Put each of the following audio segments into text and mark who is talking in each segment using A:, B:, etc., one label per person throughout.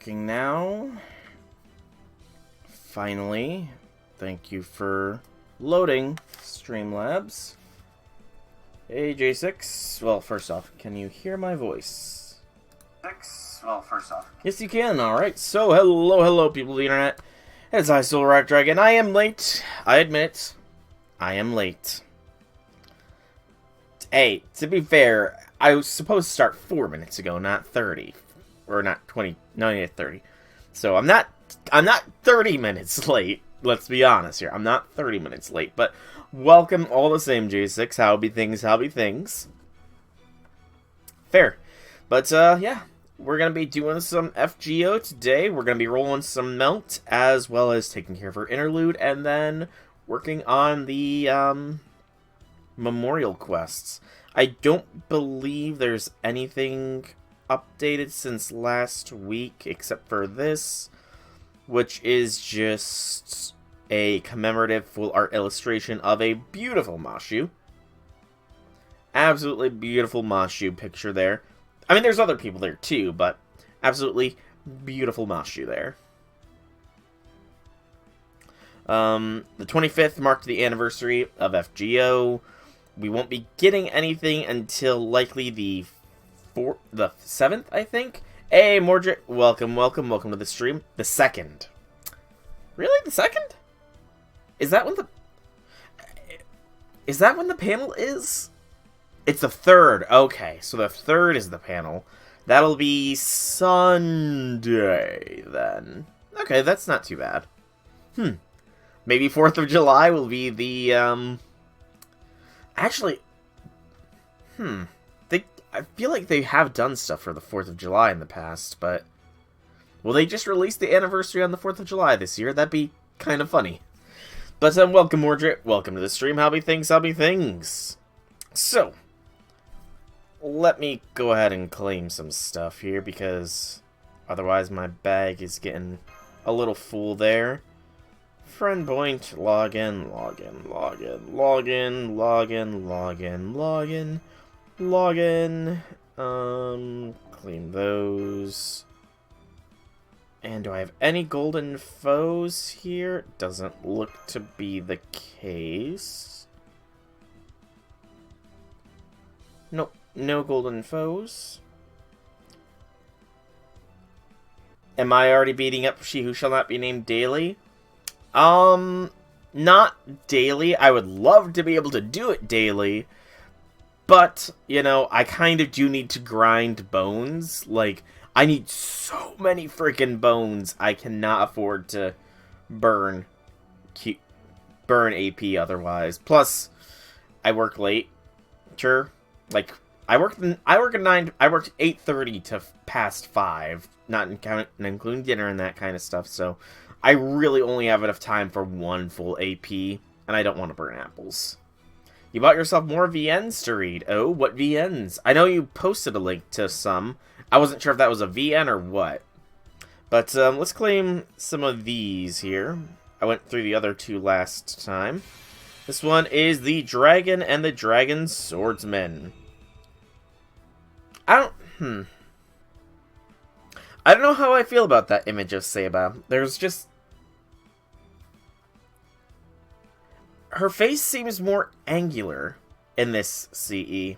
A: working now. Finally. Thank you for loading, Streamlabs. Hey, J6. Well, first off, can you hear my voice? Yes, you can. Alright, so hello, people of the internet. It's I, Soul Rock Dragon. I am late. I admit, I am late. Hey, to be fair, I was supposed to start 4 minutes ago, not 30. Or not 20, no, yeah, 30. So I'm not 30 minutes late. Let's be honest here. I'm not 30 minutes late, but welcome all the same, J6. How be things? Fair. But, yeah. We're going to be doing some FGO today. We're going to be rolling some Melt, as well as taking care of our interlude, and then working on the, memorial quests. I don't believe there's anything updated since last week, except for this, which is just a commemorative full art illustration of a beautiful Mashu. Absolutely beautiful Mashu picture there. I mean, there's other people there too, but absolutely beautiful Mashu there. The 25th marked the anniversary of FGO. We won't be getting anything until likely the 7th, I think. Hey, Mordred, welcome to the stream. The 2nd. Really? The 2nd? Is that when the panel is? It's the 3rd. Okay, so the 3rd is the panel. That'll be Sunday, then. Okay, that's not too bad. Maybe 4th of July will be the, Actually, I feel like they have done stuff for the 4th of July in the past, but will they just release the anniversary on the 4th of July this year? That'd be kind of funny. But, welcome, Mordred. Welcome to the stream. How be things? So, let me go ahead and claim some stuff here, because otherwise my bag is getting a little full there. Friend point, login. Claim those. And do I have any golden foes here? Doesn't look to be the case. Nope, no golden foes. Am I already beating up She Who Shall Not Be Named daily? Not daily. I would love to be able to do it daily, but, you know, I kind of do need to grind bones. Like, I need so many freaking bones, I cannot afford to burn AP otherwise. Plus, I work late. Sure. Like, I work at 8:30 to past 5, not including dinner and that kind of stuff, so I really only have enough time for one full AP, and I don't want to burn apples. You bought yourself more VNs to read. Oh, what VNs? I know you posted a link to some. I wasn't sure if that was a VN or what. But let's claim some of these here. I went through the other two last time. This one is the Dragon and the Dragon Swordsman. I don't know how I feel about that image of Seba. There's just... her face seems more angular in this CE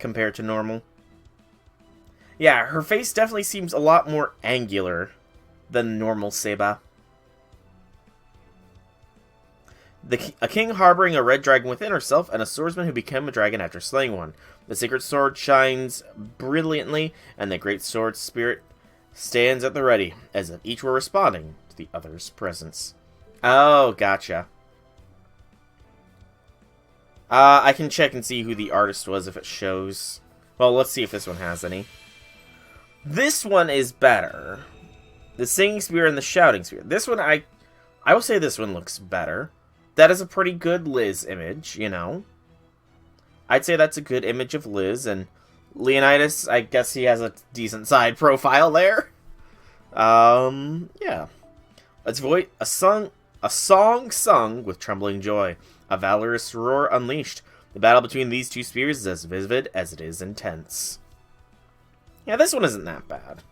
A: compared to normal. Yeah, her face definitely seems a lot more angular than normal Seba. A king harboring a red dragon within herself, and a swordsman who became a dragon after slaying one. The sacred sword shines brilliantly, and the great sword spirit stands at the ready, as if each were responding to the other's presence. Oh, gotcha. I can check and see who the artist was if it shows. Well, let's see if this one has any. This one is better. The Singing Spear and the Shouting Spear. This one, I will say this one looks better. That is a pretty good Liz image, you know. I'd say that's a good image of Liz, and Leonidas, I guess he has a decent side profile there. Yeah. Let's voice a song sung with trembling joy. A valorous roar unleashed. The battle between these two spears is as vivid as it is intense. Yeah, this one isn't that bad.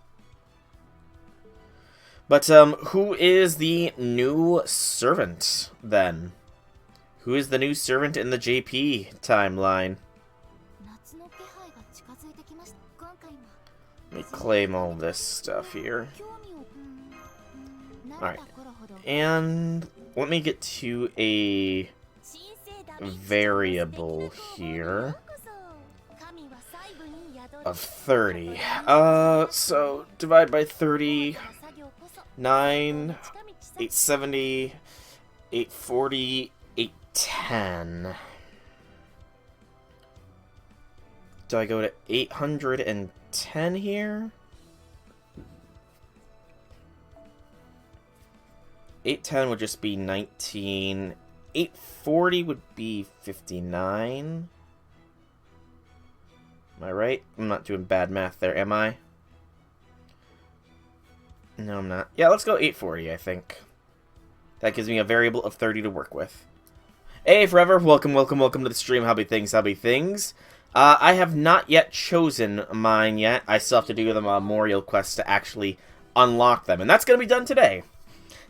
A: But, who is the new servant, then? Who is the new servant in the JP timeline? Let me claim all this stuff here. Alright. And let me get to a variable here of 30. So divide by 30, 9, 870, 840, 810. Do I go to 810 here? 810 would just be 19. 840 would be 59. Am I right? I'm not doing bad math there, am I? No, I'm not. Yeah, let's go 840, I think. That gives me a variable of 30 to work with. Hey, Forever! Welcome to the stream. Hobby Things. I have not yet chosen mine yet. I still have to do the memorial quest to actually unlock them. And that's going to be done today.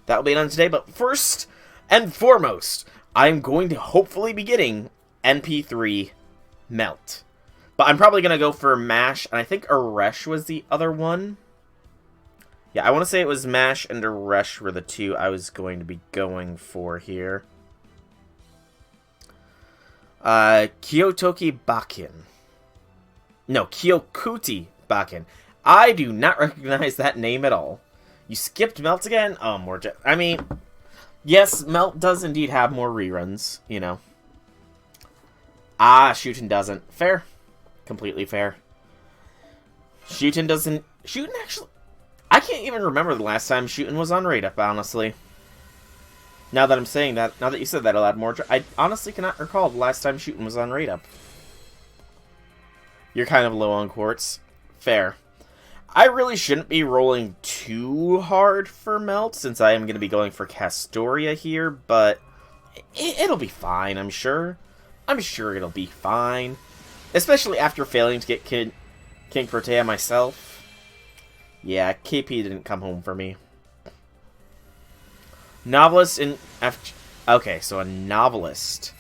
A: That will be done today, but first and foremost, I'm going to hopefully be getting NP3 Melt. But I'm probably going to go for Mash, and I think Aresh was the other one. Yeah, I want to say it was Mash and Aresh were the two I was going to be going for here. Kyotoki Bakin. No, Kyokuti Bakin. I do not recognize that name at all. You skipped Melt again? Oh, more... I mean, yes, Melt does indeed have more reruns, you know. Ah, Shootin doesn't. Fair. Completely fair. Shootin doesn't... Shootin actually... I can't even remember the last time Shootin was on Raid Up, honestly. Now that I'm saying that, now that you said that, I'll add more... I honestly cannot recall the last time Shootin was on Raid Up. You're kind of low on quartz. Fair. I really shouldn't be rolling too hard for Melt, since I am going to be going for Castoria here, but it'll be fine, I'm sure. I'm sure it'll be fine. Especially after failing to get King Protea myself. Yeah, KP didn't come home for me. Novelist in... Okay, so a novelist.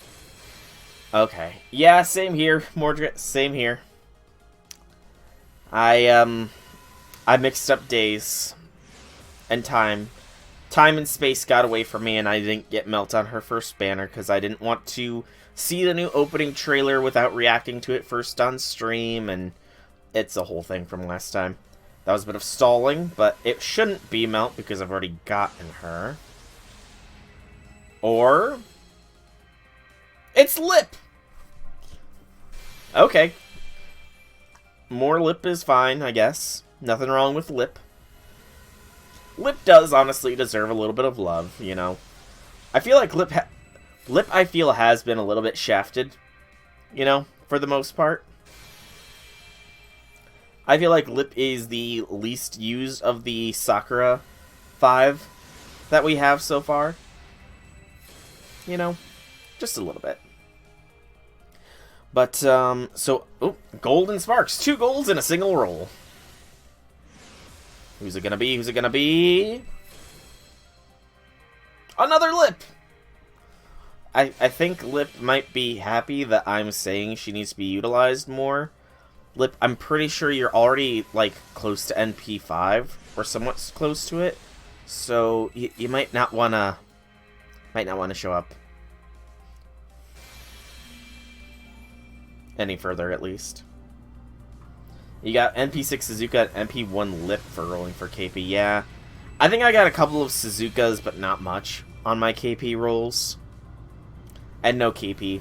A: Okay. Yeah, same here, Mordred, same here. I mixed up days and time. Time and space got away from me, and I didn't get Melt on her first banner because I didn't want to see the new opening trailer without reacting to it first on stream, and it's a whole thing from last time. That was a bit of stalling, but it shouldn't be Melt because I've already gotten her. Or... it's Lip! Okay. More Lip is fine, I guess. Nothing wrong with Lip. Lip does honestly deserve a little bit of love, you know. I feel like Lip I feel has been a little bit shafted, you know, for the most part. I feel like Lip is the least used of the Sakura 5 that we have so far. You know, just a little bit. But, so, oh, gold and sparks. 2 golds in a single roll. Who's it gonna be? Who's it gonna be? Another Lip! I think Lip might be happy that I'm saying she needs to be utilized more. Lip, I'm pretty sure you're already, like, close to NP5, or somewhat close to it. So, you might not wanna show up. Any further, at least. You got NP6 Suzuka and NP1 Lip for rolling for KP. Yeah, I think I got a couple of Suzukas, but not much on my KP rolls. And no KP.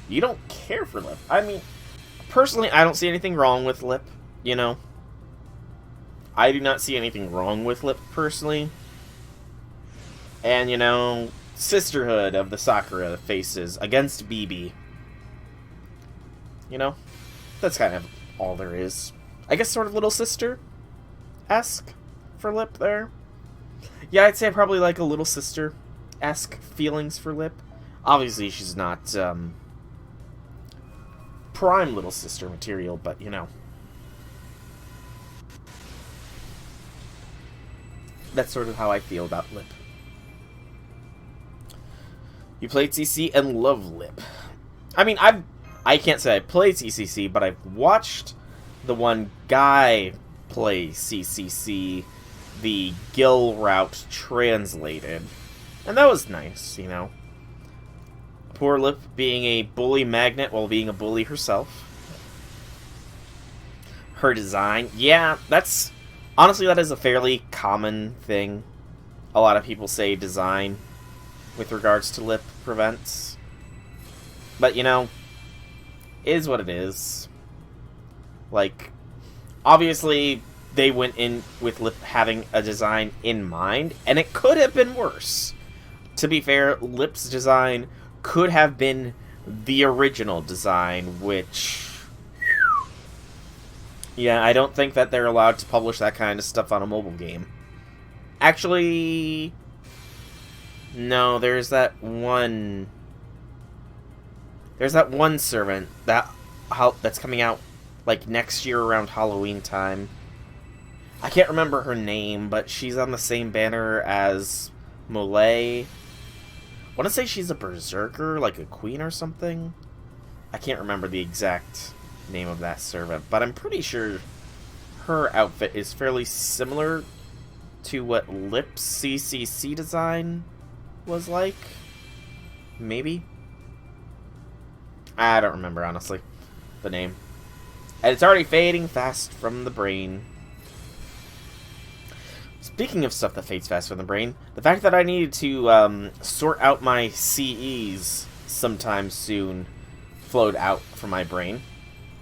A: You don't care for Lip. I mean, personally, I don't see anything wrong with Lip, you know. I do not see anything wrong with Lip, personally. And, you know, sisterhood of the Sakura faces against BB. You know, that's kind of all there is. I guess sort of little sister-esque for Lip there. Yeah, I'd say I probably like a little sister-esque feelings for Lip. Obviously, she's not, prime little sister material, but, you know. that's sort of how I feel about Lip. You played CC and love Lip. I mean, I can't say I played CCC, but I've watched the one guy play CCC, the Gil route translated. And that was nice, you know. Poor Lip being a bully magnet while being a bully herself. Her design, yeah, that's... Honestly, that is a fairly common thing. A lot of people say design with regards to Lip prevents. But, you know, it is what it is. Like, obviously, they went in with Lip having a design in mind, and it could have been worse. To be fair, Lip's design could have been the original design, which... Yeah, I don't think that they're allowed to publish that kind of stuff on a mobile game. Actually... No, there's that one... There's that one servant that's coming out, like, next year around Halloween time. I can't remember her name, but she's on the same banner as Molay. I want to say she's a berserker, like a queen or something. I can't remember the exact name of that servant, but I'm pretty sure her outfit is fairly similar to what Lip's CCC design was like. Maybe? I don't remember, honestly, the name. And it's already fading fast from the brain. Speaking of stuff that fades fast from the brain, the fact that I needed to sort out my CEs sometime soon flowed out from my brain.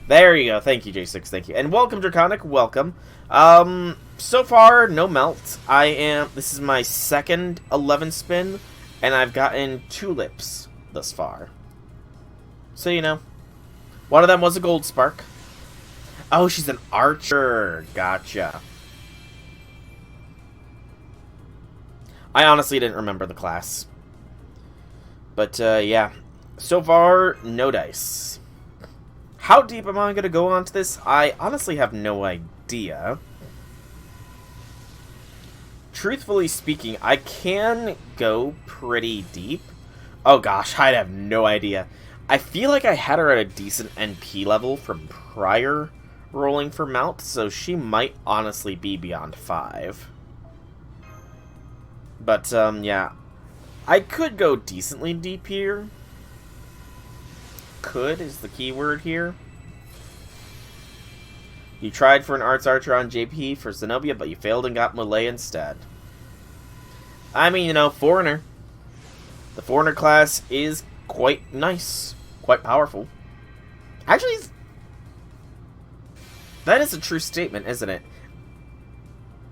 A: There you go. Thank you, J6. Thank you. And welcome, Draconic. Welcome. So far, no melt. This is my second 11 spin, and I've gotten 2 lips thus far. So, you know. One of them was a gold spark. Oh, she's an archer. Gotcha. I honestly didn't remember the class. But, yeah. So far, no dice. How deep am I going to go onto this? I honestly have no idea. Truthfully speaking, I can go pretty deep. Oh gosh, I have no idea. I feel like I had her at a decent NP level from prior rolling for melt, so she might honestly be beyond 5. But, yeah. I could go decently deep here. Could is the key word here. You tried for an Arts Archer on JP for Zenobia, but you failed and got Malay instead. I mean, you know, Foreigner. The Foreigner class is quite nice. Quite powerful. Actually, that is a true statement, isn't it?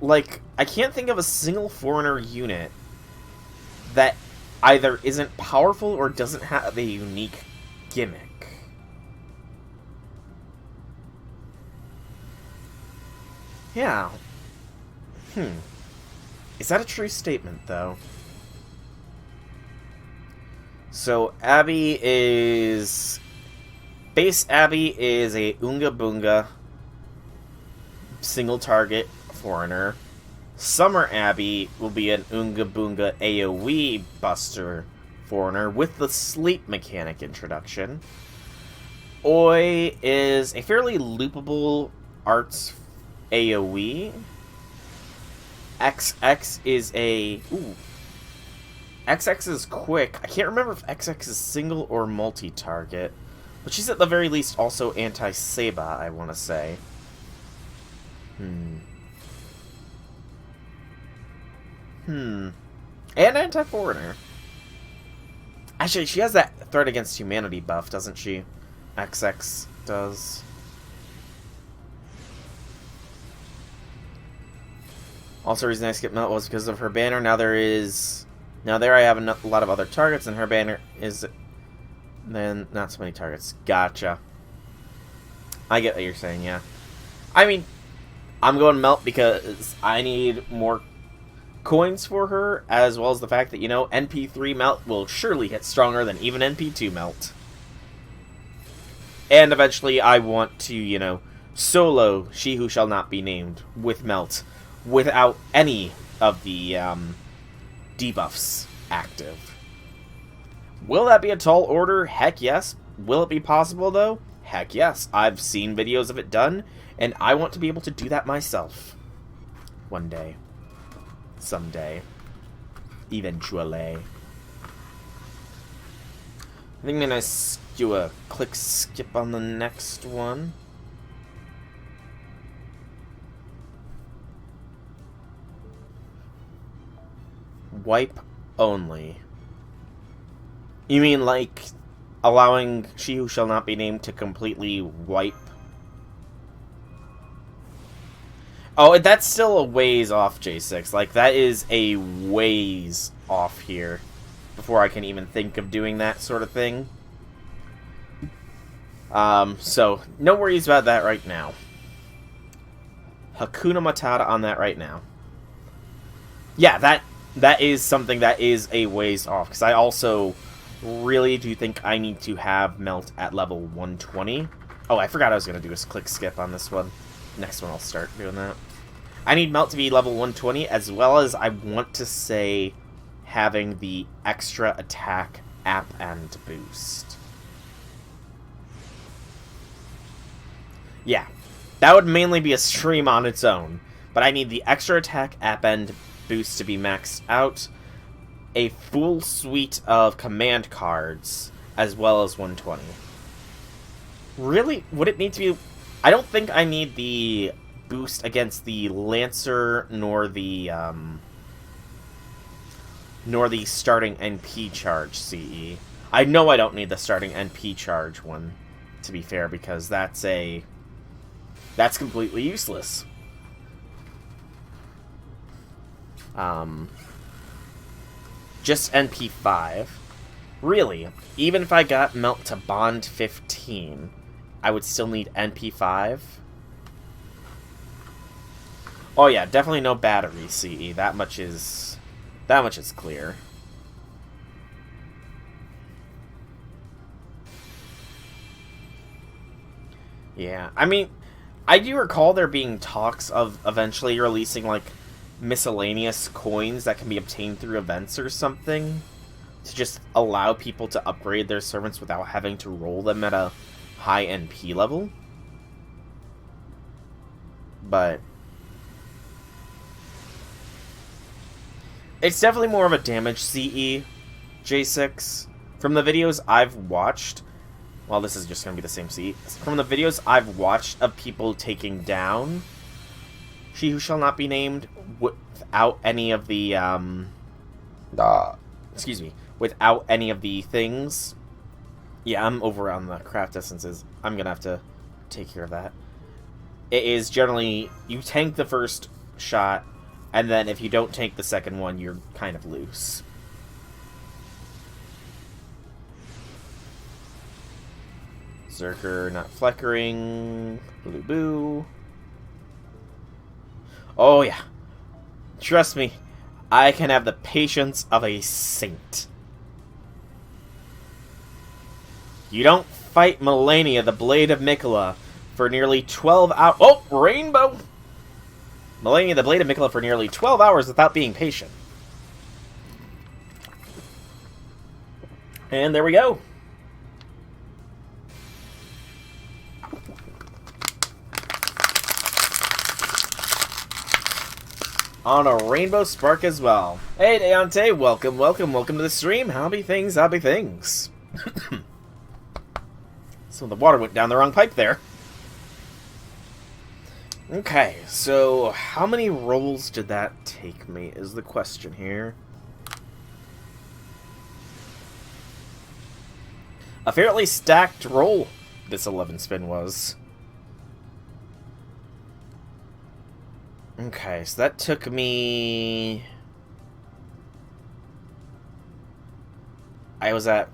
A: Like, I can't think of a single Foreigner unit that either isn't powerful or doesn't have a unique gimmick. Yeah. Is that a true statement, though? So, Abby is... Base Abby is a Oonga Boonga single target Foreigner. Summer Abby will be an Oonga Boonga AoE buster Foreigner with the sleep mechanic introduction. Oi is a fairly loopable arts AoE. XX is a... Ooh. XX is quick. I can't remember if XX is single or multi-target. But she's at the very least also anti-Seba, I want to say. And anti-Foreigner. Actually, she has that threat against humanity buff, doesn't she? XX does. Also, the reason I skipped Melt was because of her banner. Now there I have a lot of other targets, and her banner is... Then, not so many targets. Gotcha. I get what you're saying, yeah. I mean, I'm going Melt because I need more coins for her, as well as the fact that, you know, NP3 Melt will surely hit stronger than even NP2 Melt. And eventually I want to, you know, solo She Who Shall Not Be Named with Melt without any of the debuffs active. Will that be a tall order? Heck yes. Will it be possible, though? Heck yes. I've seen videos of it done, and I want to be able to do that myself. One day. Someday. Eventually. I think I'm gonna do a click skip on the next one. Wipe only. You mean like allowing She Who Shall Not Be Named to completely wipe? Oh, that's still a ways off, J6. Like, that is a ways off here before I can even think of doing that sort of thing. So, no worries about that right now. Hakuna Matata on that right now. Yeah, that is something that is a ways off, because I also really do think I need to have Melt at level 120. Oh, I forgot I was going to do a click skip on this one. Next one I'll start doing that. I need Melt to be level 120, as well as I want to say having the extra attack app and boost. Yeah, that would mainly be a stream on its own, but I need the extra attack app and boost to be maxed out, a full suite of command cards, as well as 120. Really? Would it need to be... I don't think I need the boost against the Lancer, nor the starting NP charge CE. I know I don't need the starting NP charge one, to be fair, because that's completely useless. Just NP5. Really, even if I got Melt to Bond 15, I would still need NP5. Oh yeah, definitely no battery CE. That much is clear. Yeah, I mean, I do recall there being talks of eventually releasing, like, miscellaneous coins that can be obtained through events or something, to just allow people to upgrade their servants without having to roll them at a high NP level. But it's definitely more of a damage CE, J6. From the videos I've watched, well, this is just going to be the same CE. From the videos I've watched of people taking down She Who Shall Not Be Named without any of the, without any of the things. Yeah, I'm over on the craft essences. I'm going to have to take care of that. It is generally, you tank the first shot, and then if you don't tank the second one, you're kind of loose. Zerker not flickering. Blue boo. Oh yeah. Trust me, I can have the patience of a saint. You don't fight Melania, the Blade of Mikola, for nearly 12 hours. Oh, rainbow! Melania, the Blade of Mikola, for nearly 12 hours without being patient. And there we go. On a rainbow spark as well. Hey, Deontay, welcome to the stream. How be things, So the water went down the wrong pipe there. Okay, so how many rolls did that take me is the question here. A fairly stacked roll this 11 spin was. Okay, so that took me... I was at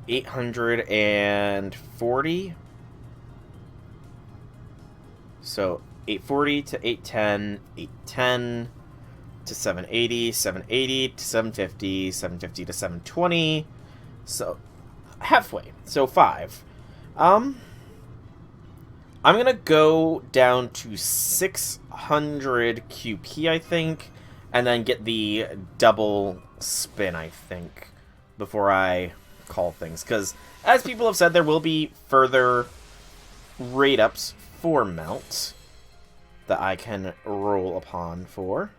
A: 840. So 840 to 810, 810 to 780, 780 to 750, 750 to 720. So halfway. So 5. I'm gonna go down to 600 QP, I think, and then get the double spin, I think, before I call things. Because, as people have said, there will be further rate ups for Melt that I can roll upon for.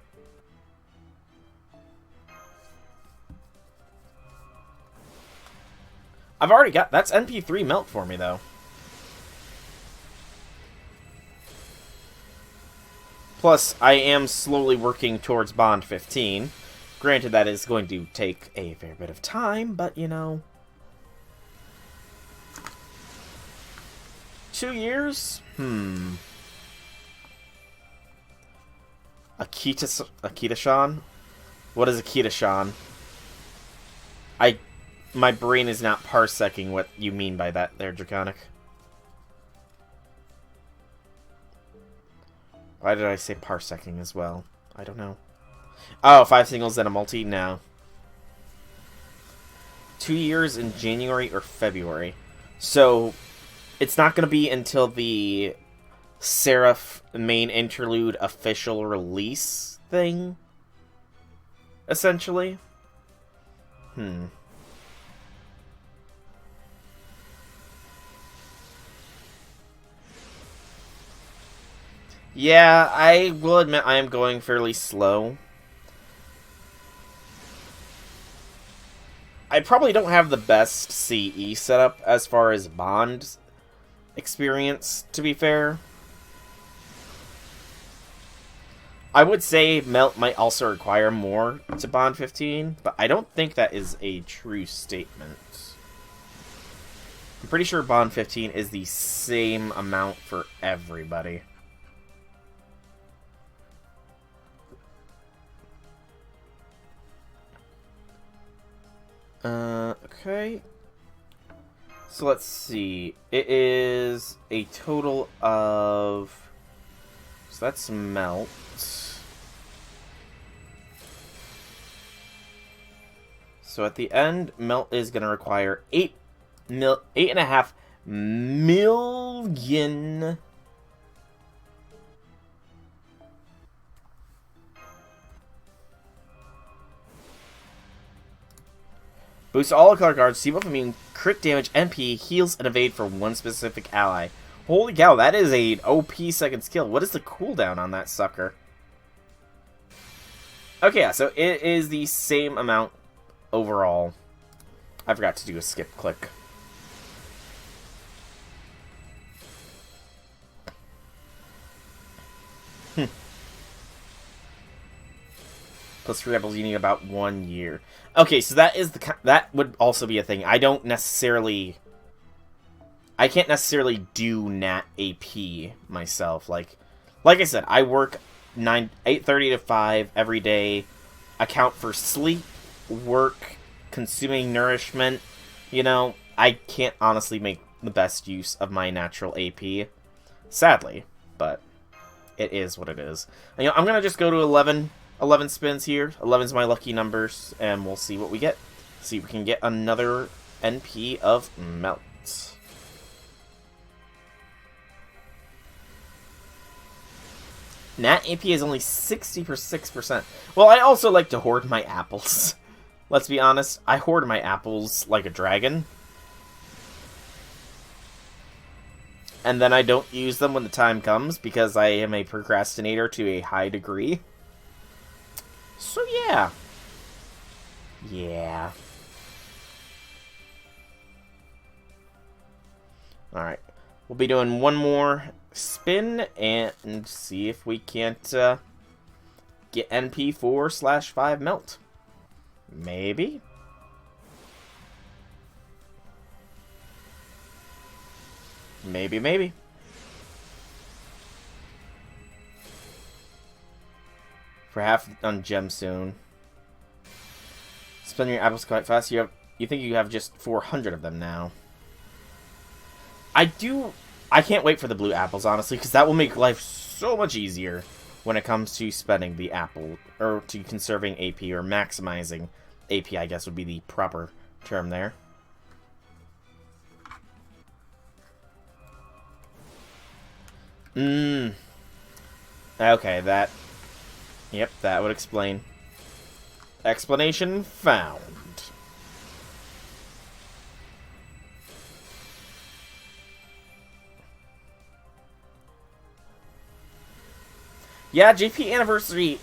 A: I've already got... That's NP3 Melt for me, though. Plus, I am slowly working towards Bond 15. Granted, that is going to take a fair bit of time, but, you know... 2 years? Akita-shan? What is Akita-shan? My brain is not parsecing what you mean by that there, Draconic. Why did I say parsecing as well? I don't know. Oh, 5 singles and a multi? No. 2 years in January or February. So, it's not going to be until the Seraph main interlude official release thing, essentially. Yeah, I will admit I am going fairly slow. I probably don't have the best CE setup as far as Bond experience, to be fair. I would say Melt might also require more to Bond 15, but I don't think that is a true statement. I'm pretty sure Bond 15 is the same amount for everybody. Okay. So let's see. It is a total of... So that's Melt. So at the end, Melt is going to require 8.5 million... Boosts all color cards, see both immune, crit damage, NP, heals, and evade for one specific ally. Holy cow, that is a OP second skill. What is the cooldown on that sucker? Okay, yeah, so it is the same amount overall. I forgot to do a skip click. Plus 3 rebels, you need about 1 year. Okay, so that is that would also be a thing. I can't necessarily do Nat AP myself. Like I said, I work 8:30 to 5 every day. Account for sleep, work, consuming nourishment. You know, I can't honestly make the best use of my natural AP, sadly, but it is what it is. And, you know, I'm gonna just go to 11 spins here. 11's my lucky numbers, and we'll see what we get. See if we can get another NP of Melt. Nat AP is only 66%. Well, I also like to hoard my apples. Let's be honest, I hoard my apples like a dragon. And then I don't use them when the time comes, because I am a procrastinator to a high degree. So, yeah. Yeah. Alright. We'll be doing one more spin and see if we can't get NP4/5 Melt. Maybe? Maybe. For half on Gemstone. Spend your apples quite fast. You think you have just 400 of them now. I can't wait for the blue apples, honestly, because that will make life so much easier when it comes to spending the apple, or to conserving AP, or maximizing AP, I guess would be the proper term there. Mm. Okay, that... Yep, that would explain. Explanation found. Yeah, JP Anniversary,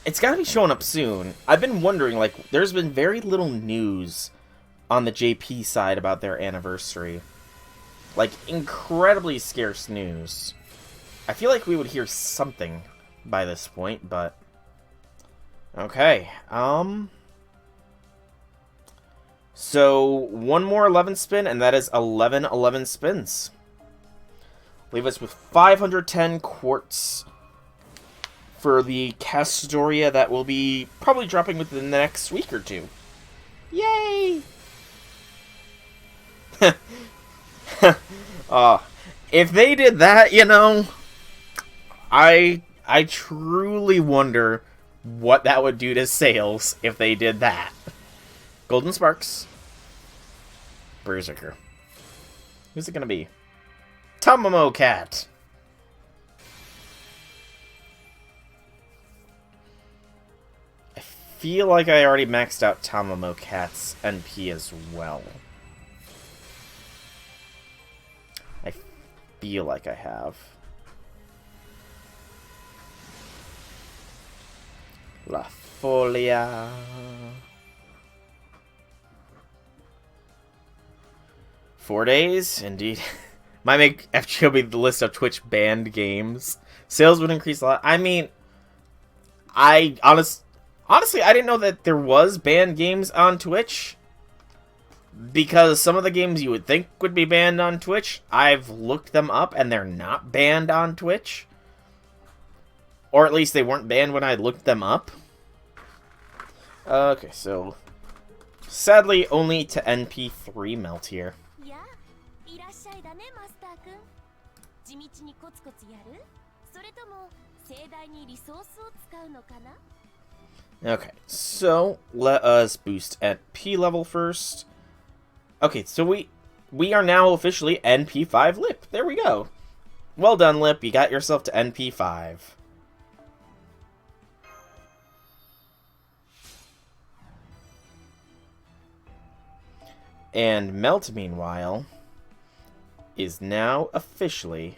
A: it's gotta be showing up soon. I've been wondering, like, there's been very little news on the JP side about their anniversary. Like, incredibly scarce news. I feel like we would hear something by this point, but... Okay, So, one more 11 spin, and that is 11 spins. Leave us with 510 quartz for the Castoria that will be probably dropping within the next week or two. Yay! If they did that, you know, I truly wonder what that would do to sales if they did that. Golden Sparks. Berserker. Who's it gonna be? Tamamo Cat. I feel like I already maxed out Tamamo Cat's NP as well. I feel like I have. La Folia. Four days? Indeed. Might make FGO be the list of Twitch banned games. Sales would increase a lot. I mean, honestly, I didn't know that there was banned games on Twitch. Because some of the games you would think would be banned on Twitch, I've looked them up and they're not banned on Twitch. Or at least they weren't banned when I looked them up. Okay, so... Sadly, only to NP3 melt here. Okay, so let us boost NP level first. Okay, so we are now officially NP5 Lip. There we go. Well done, Lip. You got yourself to NP5. And Melt, meanwhile, is now officially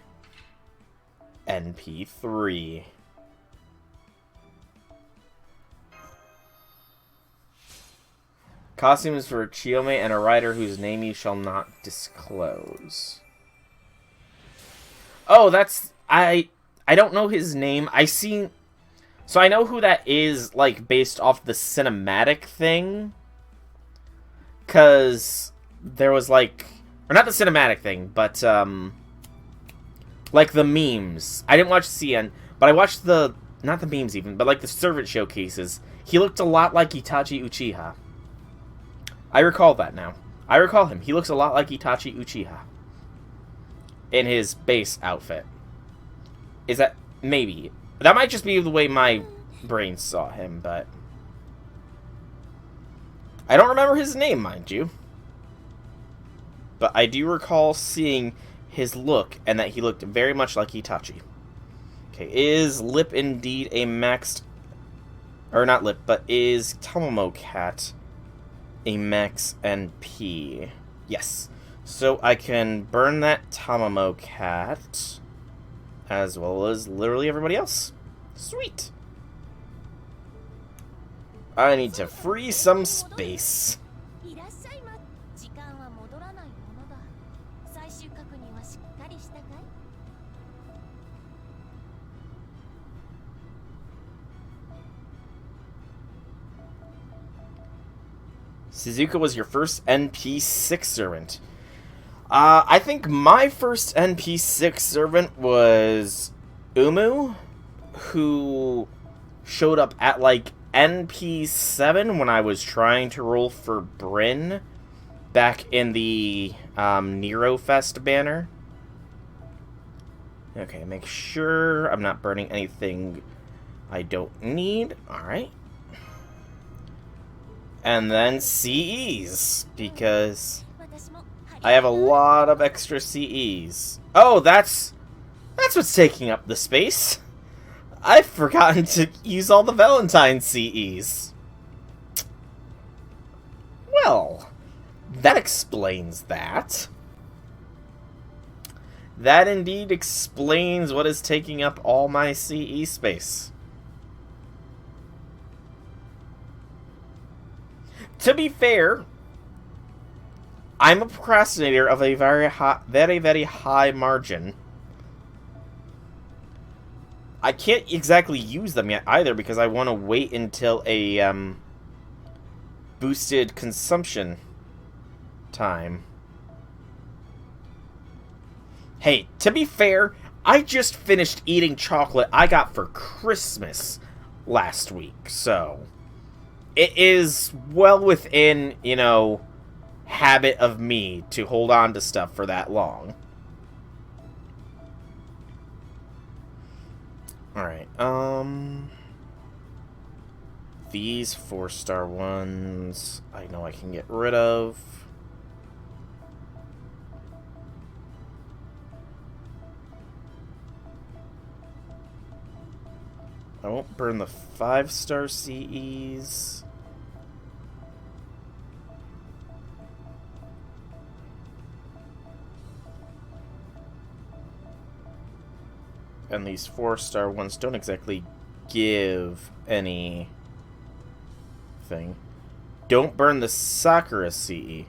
A: NP3. Costumes for Chiyome and a rider whose name you shall not disclose. Oh, that's... I don't know his name. So I know who that is, like, based off the cinematic thing. Because there was, like... Or not the cinematic thing, but, like, the memes. I didn't watch CN, but I watched the... Not the memes, even, but, like, the servant showcases. He looked a lot like Itachi Uchiha. I recall that now. I recall him. He looks a lot like Itachi Uchiha. In his base outfit. Is that... Maybe. That might just be the way my brain saw him, but... I don't remember his name, mind you. But I do recall seeing his look, and that he looked very much like Itachi. Okay, is Lip indeed a maxed... Or not Lip, but is Tamamo Cat a max NP? Yes. So I can burn that Tamamo Cat, as well as literally everybody else. Sweet! I need to free some space. Suzuka was your first NP6 servant. I think my first NP6 servant was Umu, who showed up at, like, NP7 when I was trying to roll for Bryn back in the Nero Fest banner. Okay, make sure I'm not burning anything I don't need. Alright. And then CEs, because I have a lot of extra CEs. Oh, that's That's what's taking up the space. I've forgotten to use all the Valentine CEs. Well, that explains that. That indeed explains what is taking up all my CE space. To be fair, I'm a procrastinator of a very high margin. I can't exactly use them yet either because I want to wait until a boosted consumption time. Hey, to be fair, I just finished eating chocolate I got for Christmas last week, so it is well within, you know, habit of me to hold on to stuff for that long. Alright, these 4-star ones, I know I can get rid of. I won't burn the 5-star CEs. And these 4-star ones don't exactly give anything. Don't burn the Sakura CE.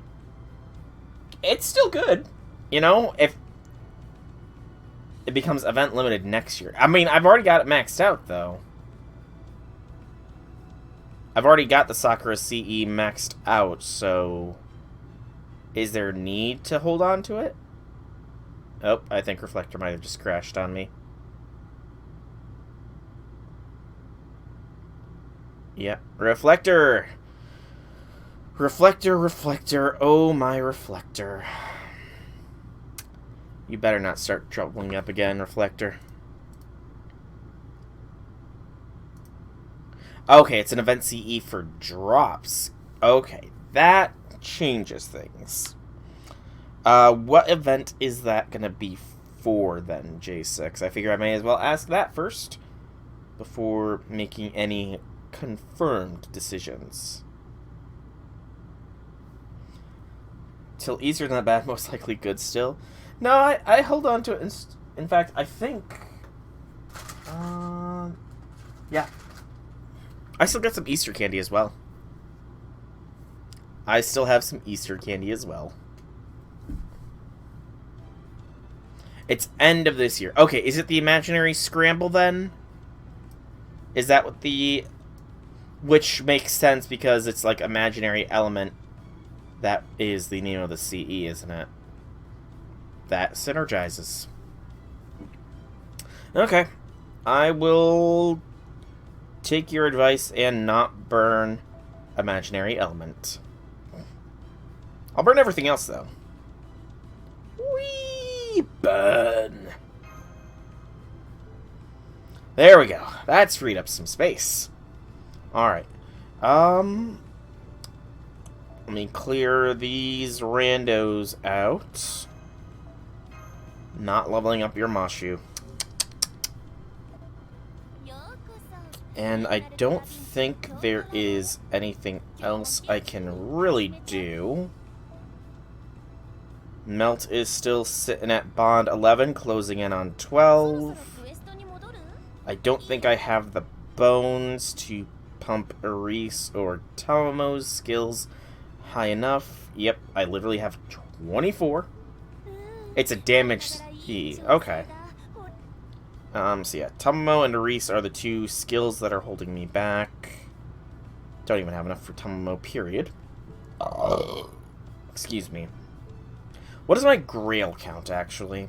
A: It's still good. You know, if it becomes event limited next year. I mean, I've already got it maxed out, though. I've already got the Sakura CE maxed out, so is there need to hold on to it? Oh, I think Reflector might have just crashed on me. Yeah, Reflector! Reflector, Reflector, oh my Reflector. You better not start troubling me up again, Reflector. Okay, it's an event CE for drops. Okay, that changes things. What event is that going to be for, then, J6? I figure I may as well ask that first before making any confirmed decisions. Till easier than that bad, most likely good still. No, I hold on to it. In fact, I think... yeah. I still got some Easter candy as well. I still have some Easter candy as well. It's end of this year. Okay, is it the Imaginary Scramble then? Is that what the... Which makes sense because it's like Imaginary Element. That is the name of the CE, isn't it? That synergizes. Okay. I will take your advice and not burn Imaginary Element. I'll burn everything else, though. Whee! Burn! There we go. That's freed up some space. Alright. Let me clear these randos out. Not leveling up your Mashu. And I don't think there is anything else I can really do. Melt is still sitting at Bond 11, closing in on 12. I don't think I have the bones to pump Aris or Tomo's skills high enough. Yep, I literally have 24. It's a damage key. Okay. So yeah, Tomomo and Aris are the two skills that are holding me back. Don't even have enough for Tomomo, period. Excuse me. What is my Grail count, actually?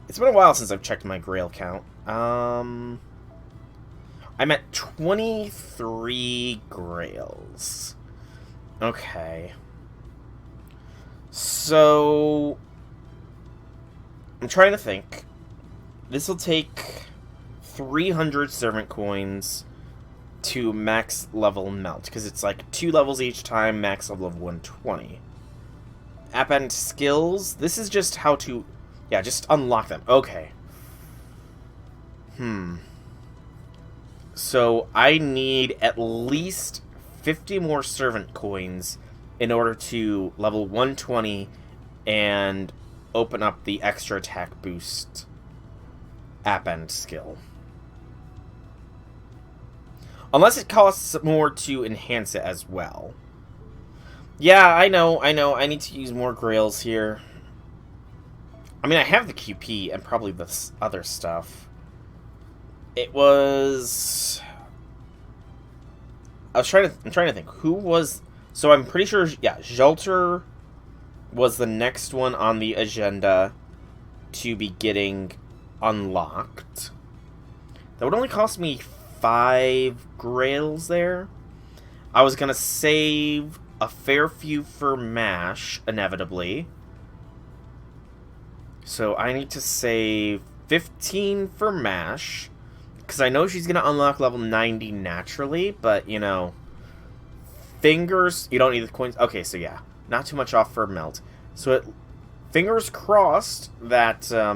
A: It's been a while since I've checked my Grail count. I'm at 23 Grails. Okay. So... I'm trying to think. This will take 300 servant coins to max level Melt, because it's like 2 levels each time, max level of 120. App and skills, this is just how to, yeah, just unlock them. Okay. So I need at least 50 more servant coins in order to level 120 and open up the extra attack boost app-end skill. Unless it costs more to enhance it as well. Yeah, I know. I need to use more grails here. I mean, I have the QP and probably this other stuff. It was... I'm trying to think. Who was... So I'm pretty sure, yeah, Jolter was the next one on the agenda to be getting unlocked. That would only cost me 5 grails there. I was gonna save a fair few for MASH, inevitably. So I need to save 15 for MASH, because I know she's gonna unlock level 90 naturally, but, you know, fingers, you don't need the coins. Okay, so yeah, not too much off for Melt. So fingers crossed that, I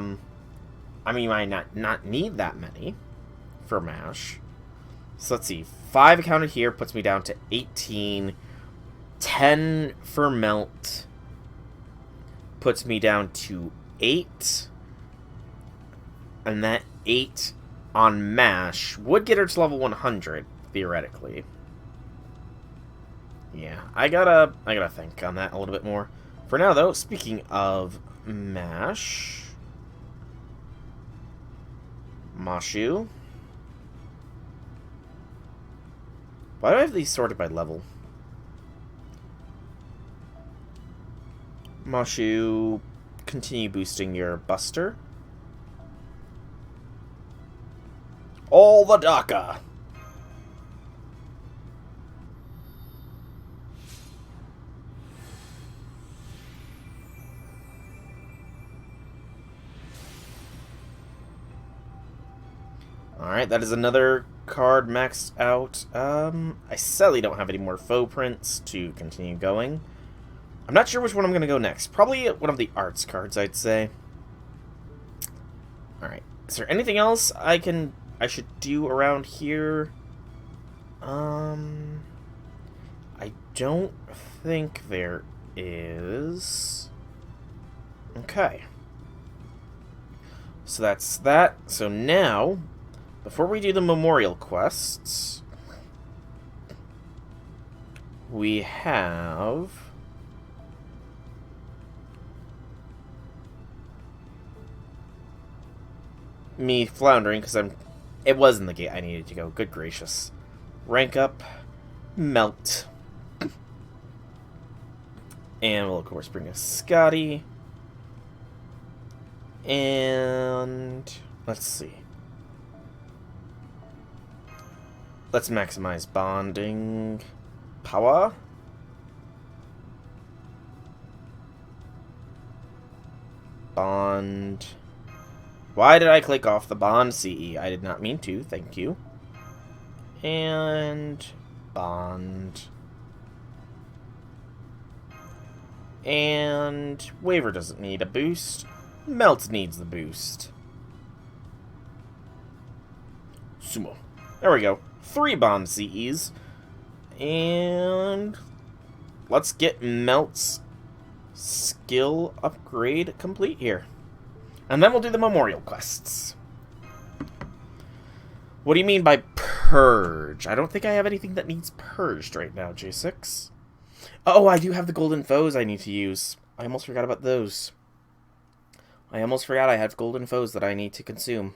A: mean, I might not need that many for MASH. So let's see, 5 accounted here puts me down to 18. 10 for Melt puts me down to 8. And that 8 on MASH would get her to level 100, theoretically. Yeah, I gotta think on that a little bit more. For now, though, speaking of MASH... Mashu. Why do I have these sorted by level? Mashu, continue boosting your Buster. All the DACA! Alright, that is another card maxed out. I sadly don't have any more faux prints to continue going. I'm not sure which one I'm going to go next. Probably one of the arts cards, I'd say. Alright. Is there anything else I should do around here? I don't think there is. Okay. So that's that. So now, before we do the memorial quests, we have... me floundering, because it was in the gate I needed to go. Good gracious. Rank up. Melt. And we'll, of course, bring us Scotty. And... let's see. Let's maximize bonding. Power. Bond... Why did I click off the Bond CE? I did not mean to, thank you. And... Bond. And... Waver doesn't need a boost. Melt needs the boost. Sumo. There we go. 3 Bond CEs. And... let's get Melt's skill upgrade complete here. And then we'll do the memorial quests. What do you mean by purge? I don't think I have anything that needs purged right now, J6. Oh, I do have the golden foes I need to use. I almost forgot about those. I almost forgot I have golden foes that I need to consume.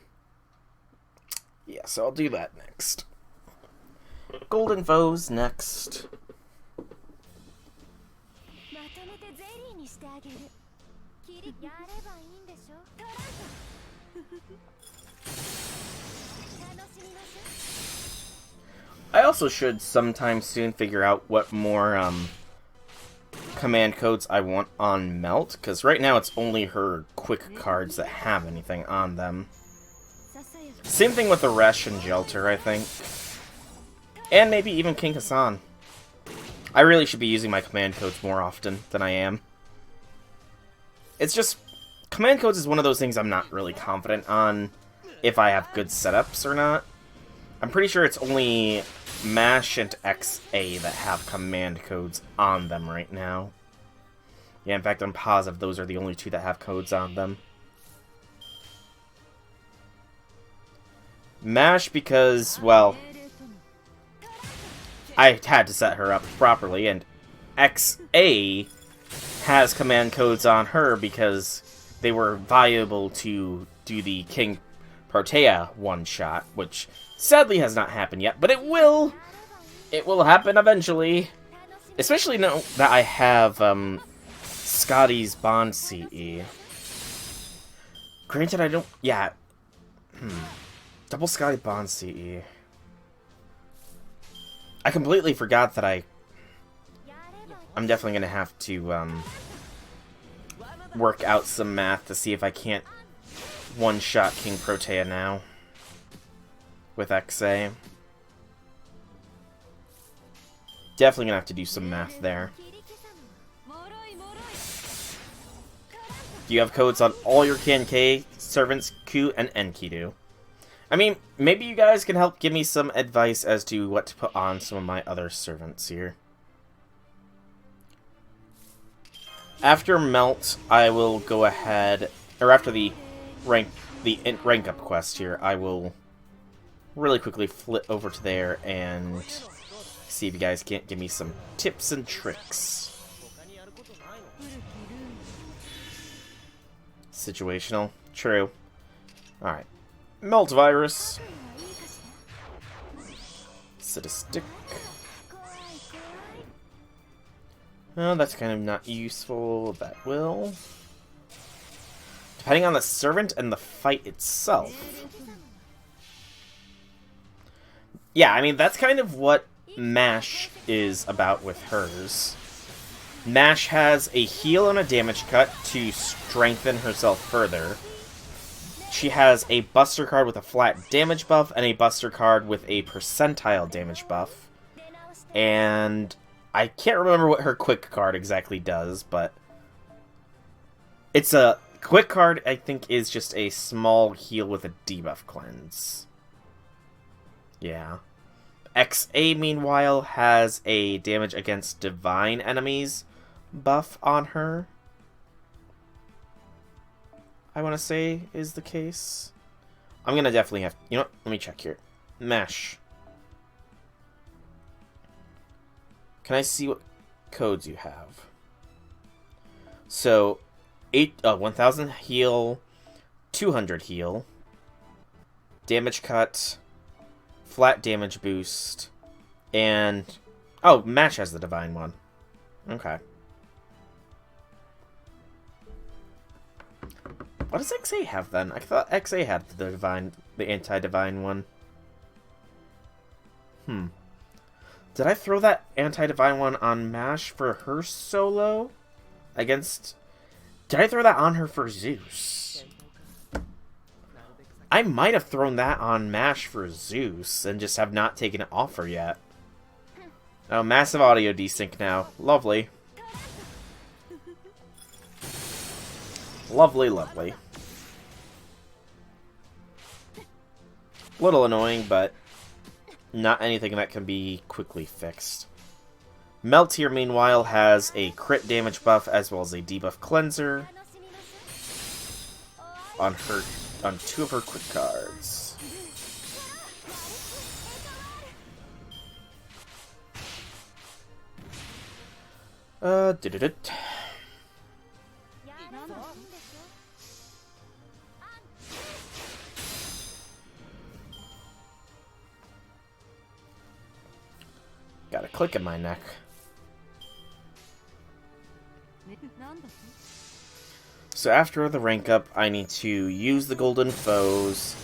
A: Yeah, so I'll do that next. Golden foes next. I also should sometime soon figure out what more command codes I want on Melt, because right now it's only her quick cards that have anything on them. Same thing with the Resh and Jelter, I think. And maybe even King Hassan. I really should be using my command codes more often than I am. It's just... command codes is one of those things I'm not really confident on if I have good setups or not. I'm pretty sure it's only MASH and XA that have command codes on them right now. Yeah, in fact, I'm positive those are the only two that have codes on them. MASH because, well, I had to set her up properly, and XA has command codes on her because they were viable to do the King Protea one-shot, which sadly has not happened yet, but it will! It will happen eventually. Especially now that I have, Scotty's Bond CE. Granted, I don't... Yeah. Double Scotty Bond CE. I completely forgot that I'm definitely gonna have to, work out some math to see if I can't one-shot King Protea now. With XA. Definitely gonna have to do some math there. Do you have codes on all your K servants, Q, and Enkidu? I mean, maybe you guys can help give me some advice as to what to put on some of my other servants here. After Melt, I will go ahead, or after the rank up quest here, I will really quickly flip over to there and see if you guys can't give me some tips and tricks. Situational. True. Alright. Melt virus. Sadistic. Oh, that's kind of not useful. That will. Depending on the servant and the fight itself. Yeah, I mean, that's kind of what MASH is about with hers. MASH has a heal and a damage cut to strengthen herself further. She has a Buster card with a flat damage buff and a Buster card with a percentile damage buff. And I can't remember what her quick card exactly does, but it's a quick card, I think, is just a small heal with a debuff cleanse. Yeah. XA, meanwhile, has a damage against divine enemies buff on her. I want to say is the case. I'm going to definitely have... You know what? Let me check here. MASH. Can I see what codes you have? So, 1000 heal, 200 heal, damage cut, flat damage boost, and... Oh, MASH has the divine one. Okay. What does XA have then? I thought XA had the anti-divine one. Did I throw that anti-divine one on MASH for her solo? Against... Did I throw that on her for Zeus? I might have thrown that on MASH for Zeus and just have not taken it off her yet. Oh, massive audio desync now. Lovely. Lovely, lovely. Little annoying, but not anything that can be quickly fixed. Melt here, meanwhile, has a crit damage buff as well as a debuff cleanser on two of her quick cards. Did it. Got a click in my neck. So after the rank up, I need to use the golden foes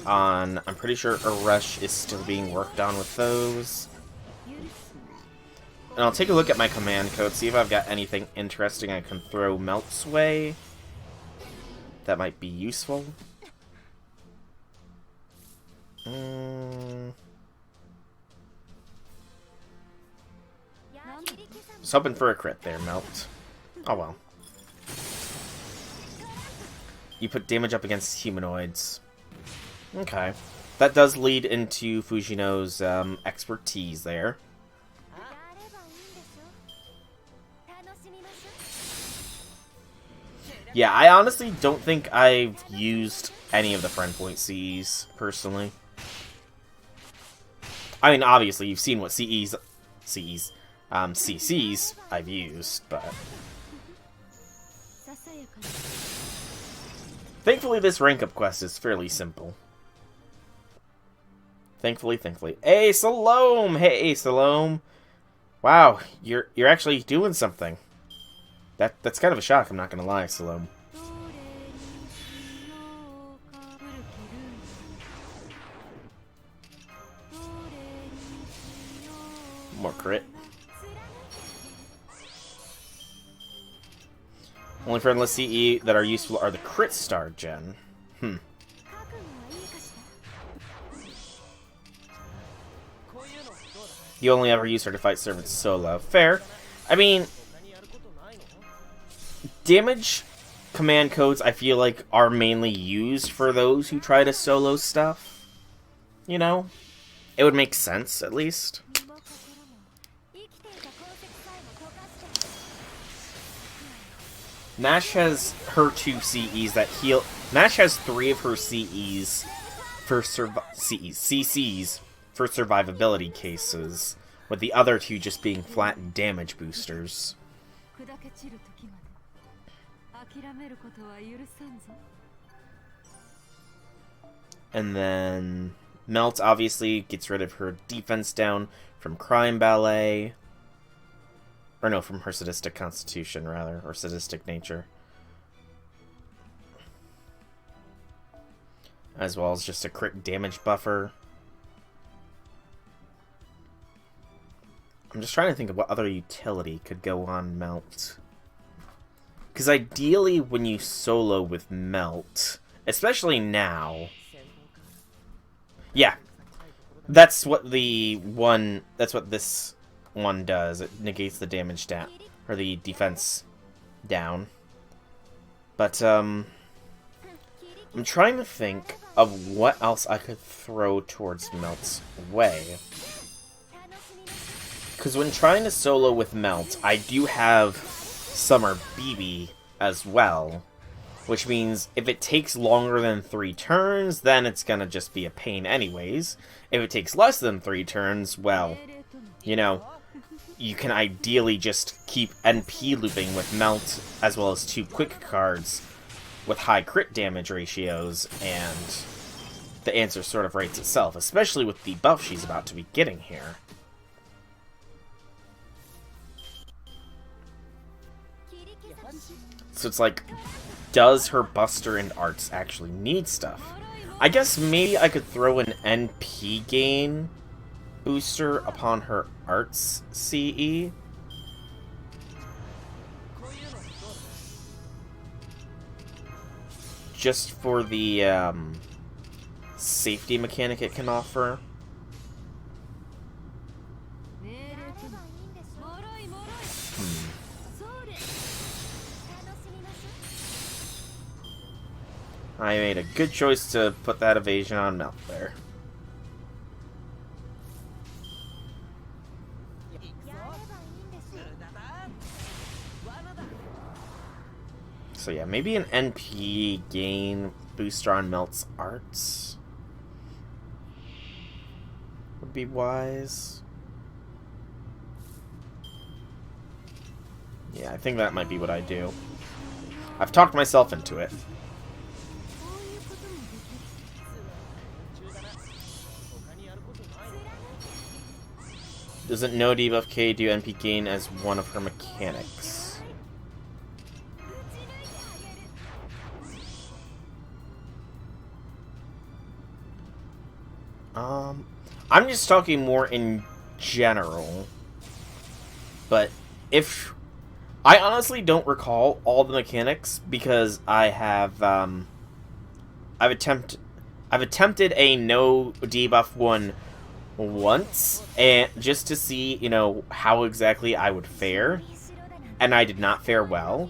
A: on... I'm pretty sure a rush is still being worked on with those. And I'll take a look at my command code, see if I've got anything interesting I can throw Melt's way. That might be useful. Was hoping for a crit there, Melt. Oh well. You put damage up against humanoids. Okay. That does lead into Fujino's expertise there. Yeah, I honestly don't think I've used any of the friend point CEs, personally. I mean, obviously, you've seen what CCs I've used, but... Thankfully, this rank-up quest is fairly simple. Thankfully. Hey, Salome! Hey, Salome! Wow, you're actually doing something. That's kind of a shock, I'm not gonna lie, Salome. More crit. Only friendless CE that are useful are the crit star gen. You only ever use her to fight servants solo. Fair. I mean, damage command codes, I feel like, are mainly used for those who try to solo stuff. You know? It would make sense, at least. Nash has her 2 CEs that heal... Nash has 3 of her CEs for CCs for survivability cases, with the other 2 just being flat damage boosters. And then Melt obviously gets rid of her defense down from Crime Ballet. Or no, from her sadistic constitution, rather, or sadistic nature. As well as just a crit damage buffer. I'm just trying to think of what other utility could go on Melt. Because ideally, when you solo with Melt, especially now... Yeah, that's what this one does. It negates the damage down, or the defense down. But, I'm trying to think of what else I could throw towards Melt's way. Because when trying to solo with Melt, I do have Summer BB as well. Which means if it takes longer than 3 turns, then it's gonna just be a pain anyways. If it takes less than 3 turns, well, you know, you can ideally just keep NP looping with Melt, as well as 2 quick cards with high crit damage ratios, and the answer sort of writes itself, especially with the buff she's about to be getting here. So it's like, does her Buster and Arts actually need stuff? I guess maybe I could throw an NP gain booster upon her Arts CE. Just for the safety mechanic it can offer. I made a good choice to put that evasion on Melt there. So yeah, maybe an NP gain booster on Melt's Arts would be wise. Yeah, I think that might be what I do. I've talked myself into it. Doesn't no debuff K do NP gain as one of her mechanics? I'm just talking more in general. But if... I honestly don't recall all the mechanics because I have, I've attempted a no debuff one once, and just to see, you know, how exactly I would fare, and I did not fare well.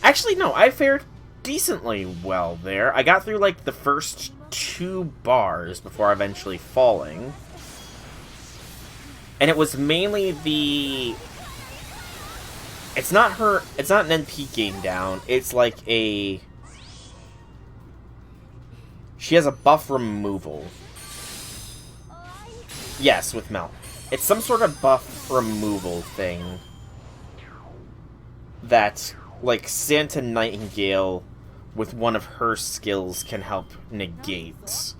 A: Actually, no, I fared decently well there. I got through, like, the first 2 bars before eventually falling. And it was mainly the... It's not an NP game down. It's like a... She has a buff removal. Yes, with Mel. It's some sort of buff removal thing that, like, Santa Nightingale, with one of her skills, can help negate.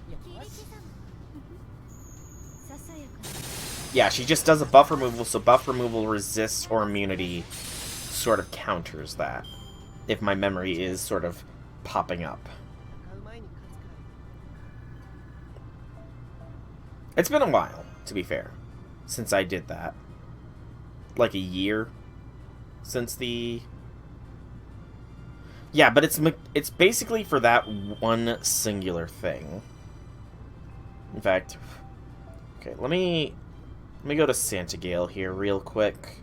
A: Yeah, she just does a buff removal, so buff removal resists or immunity sort of counters that, if my memory is sort of popping up. It's been a while, to be fair, since I did that. Like a year since the... Yeah, but it's basically for that one singular thing. In fact, okay, let me go to Santa Gale here real quick.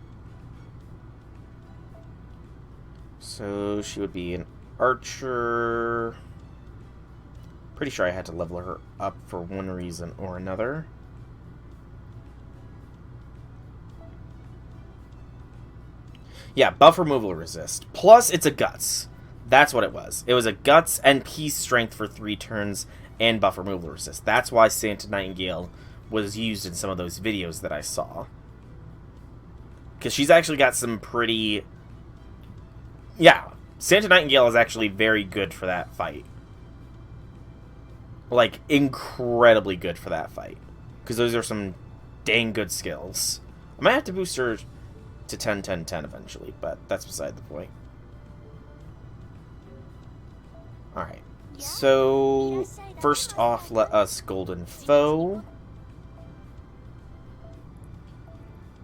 A: So she would be an archer. Pretty sure I had to level her up for one reason or another. Yeah, buff removal resist. Plus, it's a guts. That's what it was. It was a guts and peace strength for 3 turns and buff removal resist. That's why Santa Nightingale was used in some of those videos that I saw. Because she's actually got some pretty... Yeah, Santa Nightingale is actually very good for that fight. Like, incredibly good for that fight. Because those are some dang good skills. I might have to boost her to 10, 10, 10 eventually, but that's beside the point. Alright, so first off, let us Golden Foe.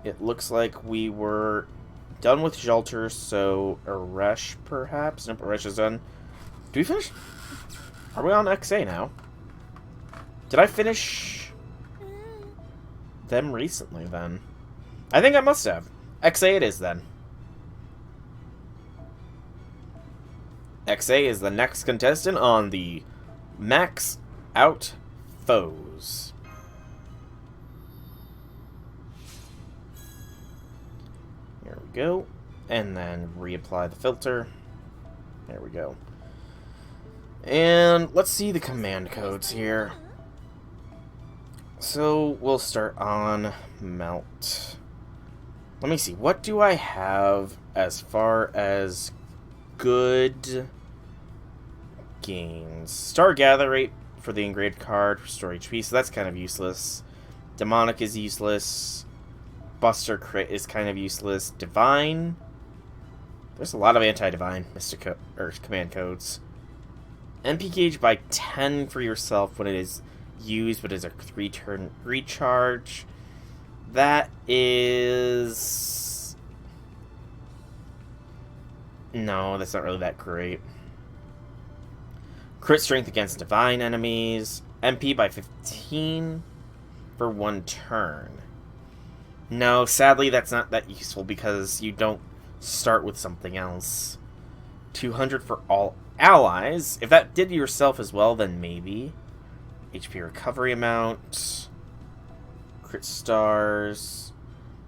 A: It looks like we were done with Shelter, so Aresh perhaps? Nope, Aresh is done. Do we finish? Are we on XA now? Did I finish them recently then? I think I must have. XA it is then. XA is the next contestant on the Max Out Foes. Here we go. And then reapply the filter. There we go. And let's see the command codes here. So we'll start on Melt. Let me see. What do I have as far as good gains? Star Gather Rate for the engraved card, restore HP, so that's kind of useless. Demonic is useless. Buster Crit is kind of useless. Divine. There's a lot of anti-divine command codes. MP gauge by 10 for yourself when it is used, but is a 3-turn recharge. That is... No, that's not really that great. Crit strength against divine enemies. MP by 15 for 1 turn. No, sadly that's not that useful because you don't start with something else. 200 for all allies. If that did yourself as well, then maybe. HP recovery amount. Crit stars.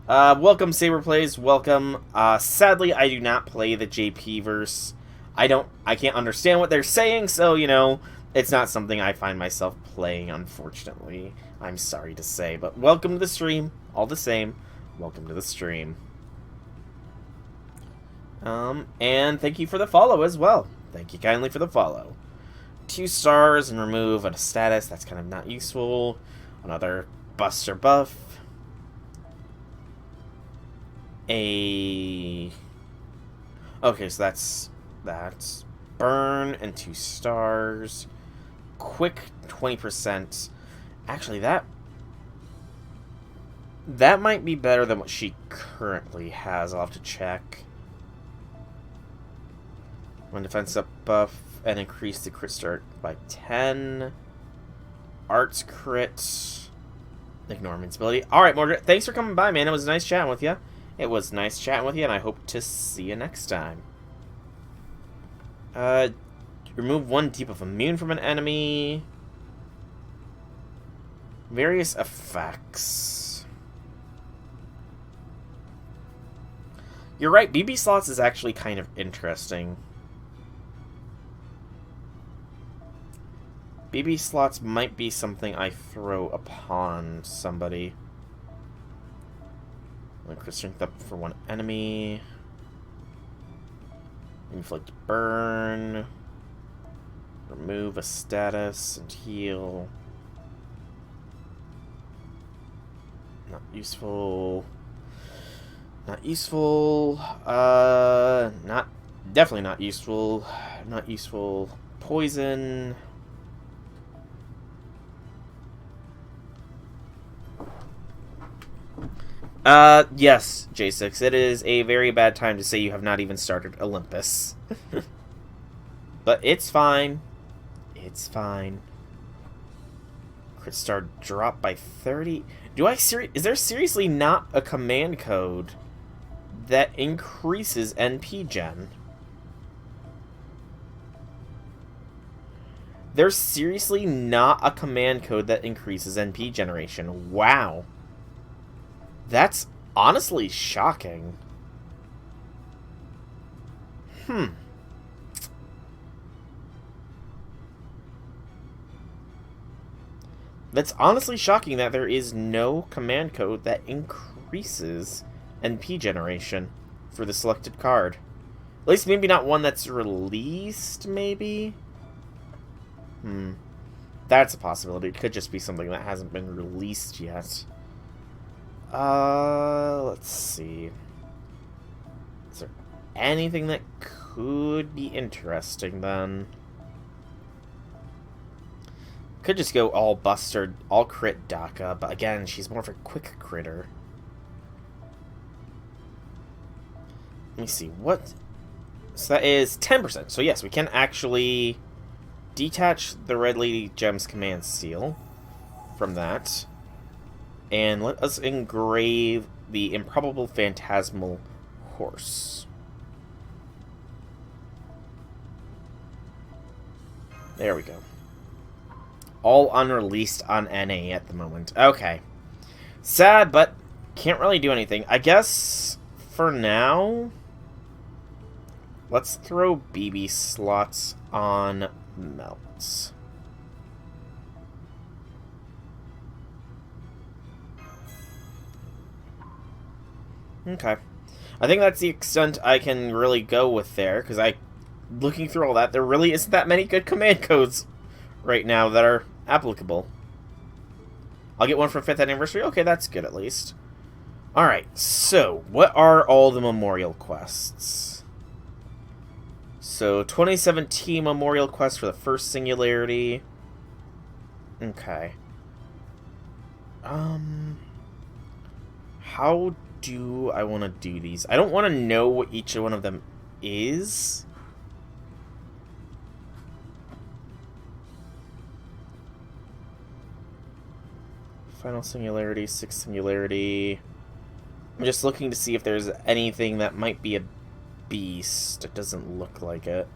A: Welcome, Saber Plays. Welcome. Sadly, I do not play the JP verse. I can't understand what they're saying, so, you know, it's not something I find myself playing, unfortunately. I'm sorry to say, but welcome to the stream. All the same, welcome to the stream. And thank you for the follow as well. Thank you kindly for the follow. 2 stars and remove a status. That's kind of not useful. Another Buster buff. Okay, so that's burn and 2 stars. Quick 20%. Actually, that might be better than what she currently has. I'll have to check. One defense up buff and increase the crit start by 10. Arts crit. Ignore invincibility. Alright, Mordred, thanks for coming by, man. It was nice chatting with you. It was nice chatting with you, and I hope to see you next time. Remove 1 deep of immune from an enemy. Various effects. You're right, BB slots is actually kind of interesting. BB slots might be something I throw upon somebody. Crit strength up for one enemy. Inflict burn. Remove a status and heal. Not useful. Not useful. Definitely not useful. Not useful. Poison. Yes, J6. It is a very bad time to say you have not even started Olympus. But it's fine. It's fine. Crit star drop by 30. Is there seriously not a command code that increases NP gen? There's seriously not a command code that increases NP generation. Wow. That's honestly shocking. That's honestly shocking that there is no command code that increases NP generation for the selected card. At least maybe not one that's released, maybe? That's a possibility. It could just be something that hasn't been released yet. Let's see. Is there anything that could be interesting, then? Could just go all Buster, all crit Daka, but again, she's more of a quick critter. Let me see, what... So that is 10%. So yes, we can actually detach the Red Lady Gem's command seal from that. And let us engrave the Improbable Phantasmal Horse. There we go. All unreleased on NA at the moment. Okay. Sad, but can't really do anything. I guess, for now, let's throw BB slots on Melts. Okay. I think that's the extent I can really go with there, because looking through all that, there really isn't that many good command codes right now that are applicable. I'll get one for 5th anniversary. Okay, that's good at least. Alright, so what are all the memorial quests? So 2017 memorial quest for the first singularity. Okay. How do I want to do these? I don't want to know what each one of them is. Final singularity, 6th singularity. I'm just looking to see if there's anything that might be a beast. It doesn't look like it.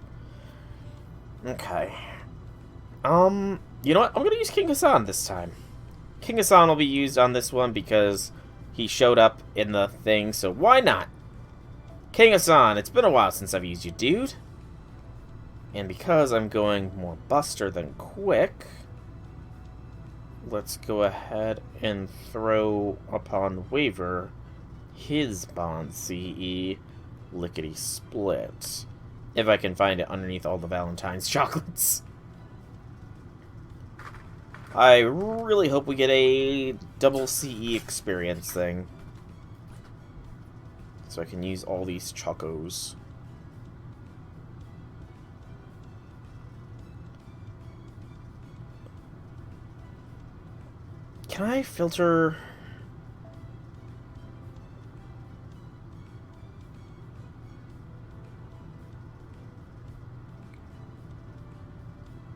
A: Okay. You know what? I'm gonna use King Hassan this time. King Hassan will be used on this one because he showed up in the thing, so why not? King Hassan, it's been a while since I've used you, dude. And because I'm going more Buster than Quick, let's go ahead and throw upon Waver his Bond CE lickety-split. If I can find it underneath all the Valentine's chocolates. I really hope we get a double CE experience thing. So I can use all these chocos. Can I filter...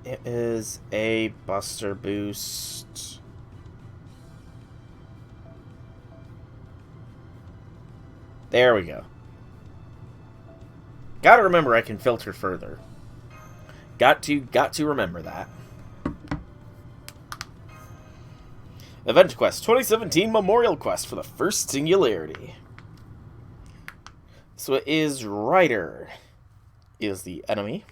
A: It is a Buster boost. There we go. Gotta remember I can filter further. Got to remember that. Event Quest 2017 Memorial Quest for the first Singularity. So it is Ryder is the enemy.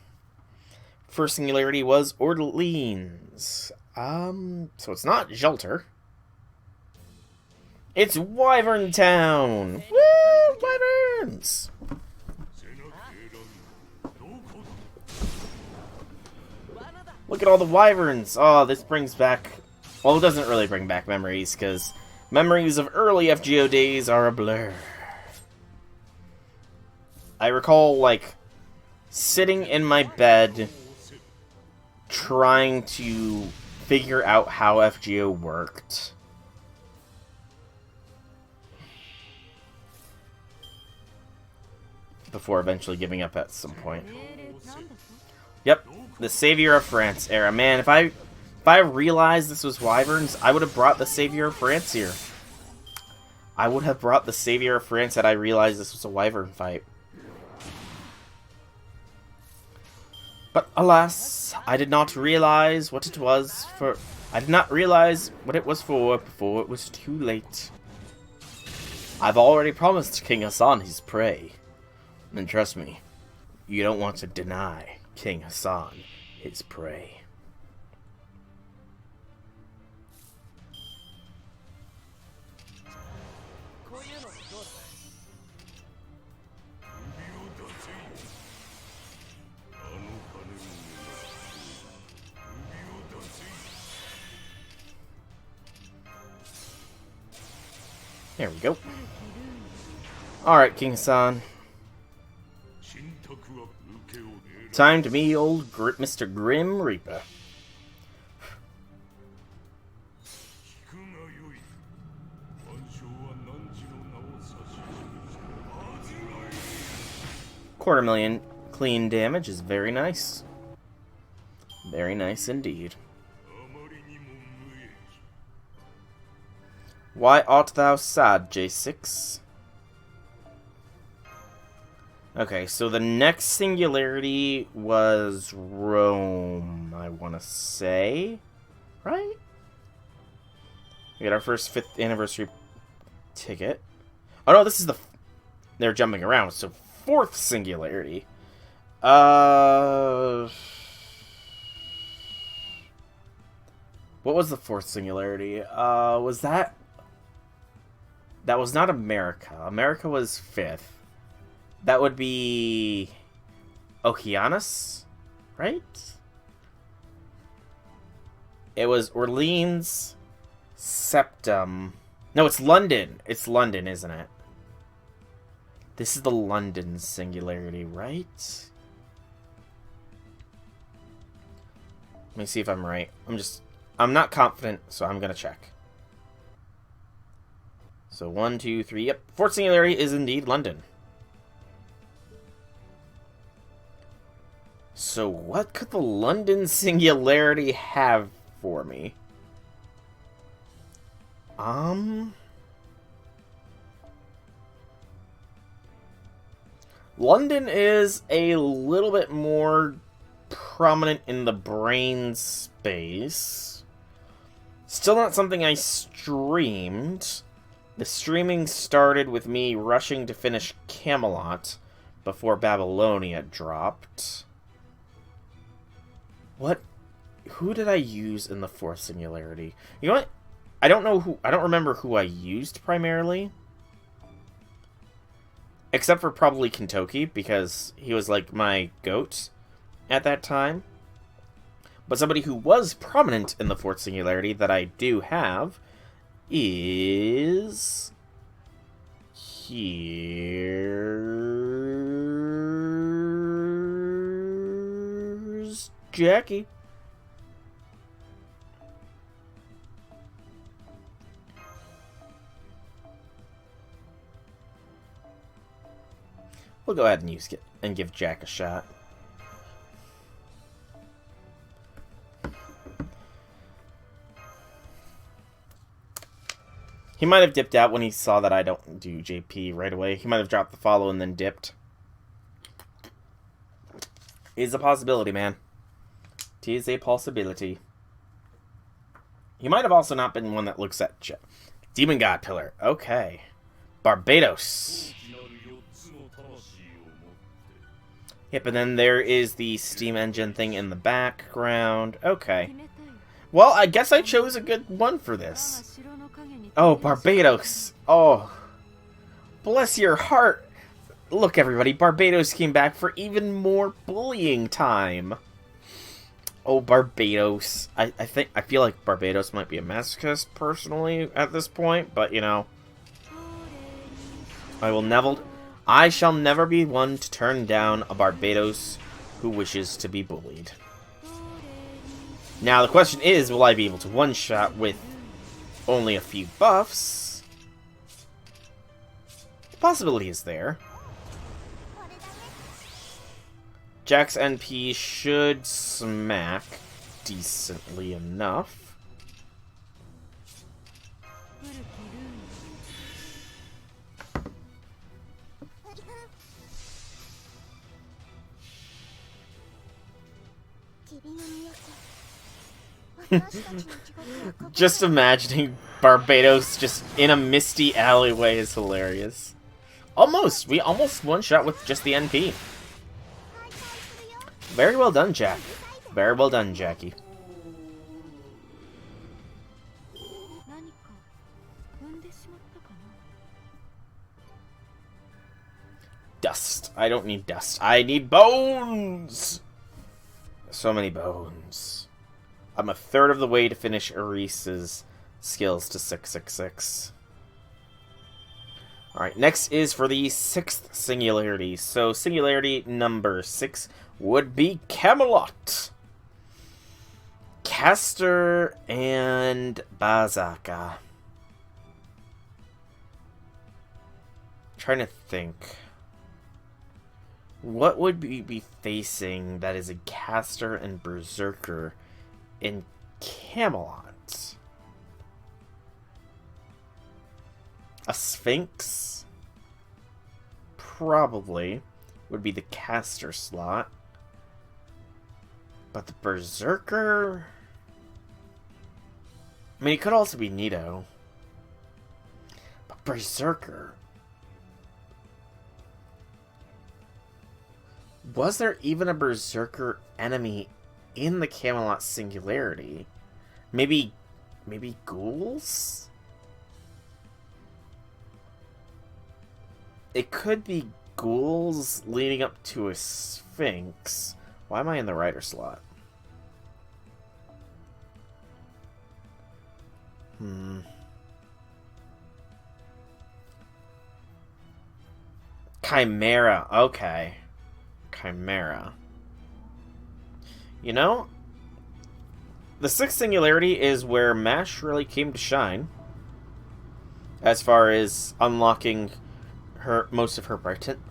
A: First Singularity was Orleans. So it's not Jelter. It's Wyvern Town! Woo! Wyverns! Look at all the wyverns! Oh, this brings back... Well, it doesn't really bring back memories, because memories of early FGO days are a blur. I recall, like, sitting in my bed, trying to figure out how FGO worked. Before eventually giving up at some point. Yep, the Savior of France era. Man, if I realized this was Wyverns, I would have brought the Savior of France here. I would have brought the Savior of France had I realized this was a Wyvern fight. But alas, I did not realize what it was for. I did not realize what it was for before it was too late. I've already promised King Hassan his prey. And trust me, you don't want to deny King Hassan his prey. There we go. Alright, King Hassan. Time to meet old Mr. Grim Reaper. $250,000 clean damage is very nice. Very nice indeed. Why art thou sad, J6? Okay, so the next Singularity was Rome, I want to say. Right? We got our first 5th anniversary ticket. Oh no, this is the... They're jumping around, so 4th Singularity. What was the 4th Singularity? Was that... That was not America. America was 5th. That would be... Okeanos? Right? It was Orleans, Septum... No, it's London. It's London, isn't it? This is the London Singularity, right? Let me see if I'm right. I'm not confident, so I'm gonna check. So 1, 2, 3, yep. 4th Singularity is indeed London. So what could the London Singularity have for me? London is a little bit more prominent in the brain space. Still not something I streamed. The streaming started with me rushing to finish Camelot before Babylonia dropped. Who did I use in the 4th Singularity? You know what? I don't remember who I used primarily. Except for probably Kentucky, because he was like my goat at that time. But somebody who was prominent in the 4th Singularity that I do have is... Here's Jackie. We'll go ahead and use it and give Jack a shot. He might have dipped out when he saw that I don't do JP right away. He might have dropped the follow and then dipped. Is a possibility, man. It is a possibility. He might have also not been one that looks at Demon God Pillar. Okay. Barbados. Yep, and then there is the steam engine thing in the background. Okay. Well, I guess I chose a good one for this. Oh, Barbados. Oh. Bless your heart. Look, everybody, Barbados came back for even more bullying time. Oh, Barbados. I feel like Barbados might be a masochist, personally, at this point, but, you know. I shall never be one to turn down a Barbados who wishes to be bullied. Now, the question is, will I be able to one-shot with only a few buffs? The possibility is there. Jack's NP should smack decently enough. Just imagining Barbados just in a misty alleyway is hilarious. Almost! We almost one-shot with just the NP. Very well done, Jack. Very well done, Jackie. Dust. I don't need dust. I need bones! So many bones. I'm a third of the way to finish Erise's skills to 666. Alright, next is for the 6th singularity. So, singularity number 6 would be Camelot. Caster and Bazaka. Trying to think. What would we be facing that is a Caster and Berserker in Camelot? A Sphinx? Probably would be the Caster slot. But the Berserker... I mean, it could also be Nito. But Berserker... Was there even a Berserker enemy in the Camelot Singularity? Maybe ghouls? It could be ghouls leading up to a Sphinx. Why am I in the writer slot? Chimera. Okay. Chimera. You know, the 6th singularity is where MASH really came to shine. As far as unlocking most of her potential.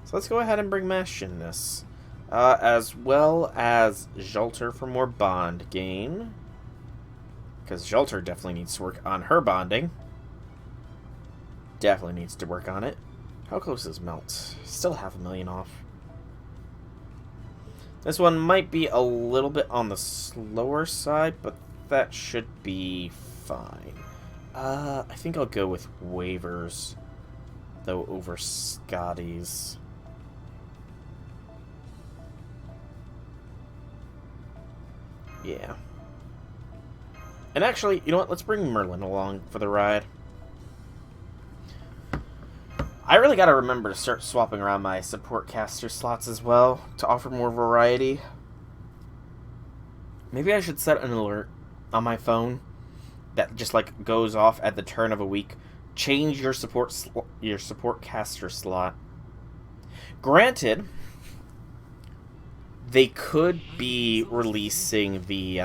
A: So let's go ahead and bring MASH in this. As well as Jolter for more bond gain. Because Jolter definitely needs to work on her bonding. Definitely needs to work on it. How close is Melt? Still 500,000 off. This one might be a little bit on the slower side, but that should be fine. I think I'll go with waivers, though, over Scotty's. Yeah. And actually, you know what? Let's bring Merlin along for the ride. I really gotta remember to start swapping around my support caster slots as well, to offer more variety. Maybe I should set an alert on my phone that just, like, goes off at the turn of a week. Change your support caster slot. Granted, they could be releasing the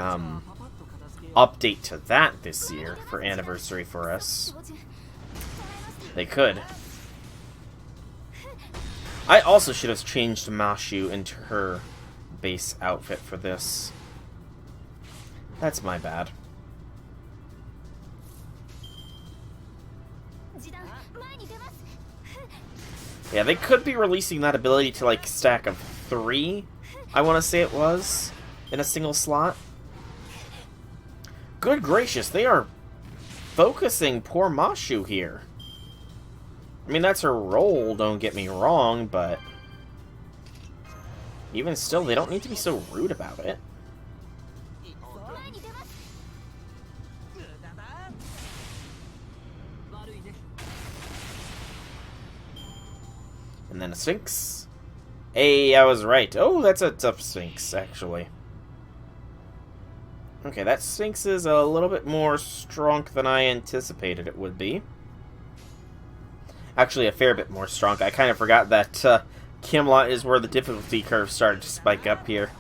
A: update to that this year for anniversary for us. They could. I also should have changed Mashu into her base outfit for this. That's my bad. Yeah, they could be releasing that ability to, like, stack of 3, I want to say it was. in a single slot. Good gracious, they are focusing poor Mashu here. I mean, that's her role, don't get me wrong, but even still, they don't need to be so rude about it. And then a Sphinx. Hey, I was right. Oh, that's a tough Sphinx, actually. Okay, that Sphinx is a little bit more strong than I anticipated it would be. Actually, a fair bit more strong. I kind of forgot that Camelot is where the difficulty curve started to spike up here.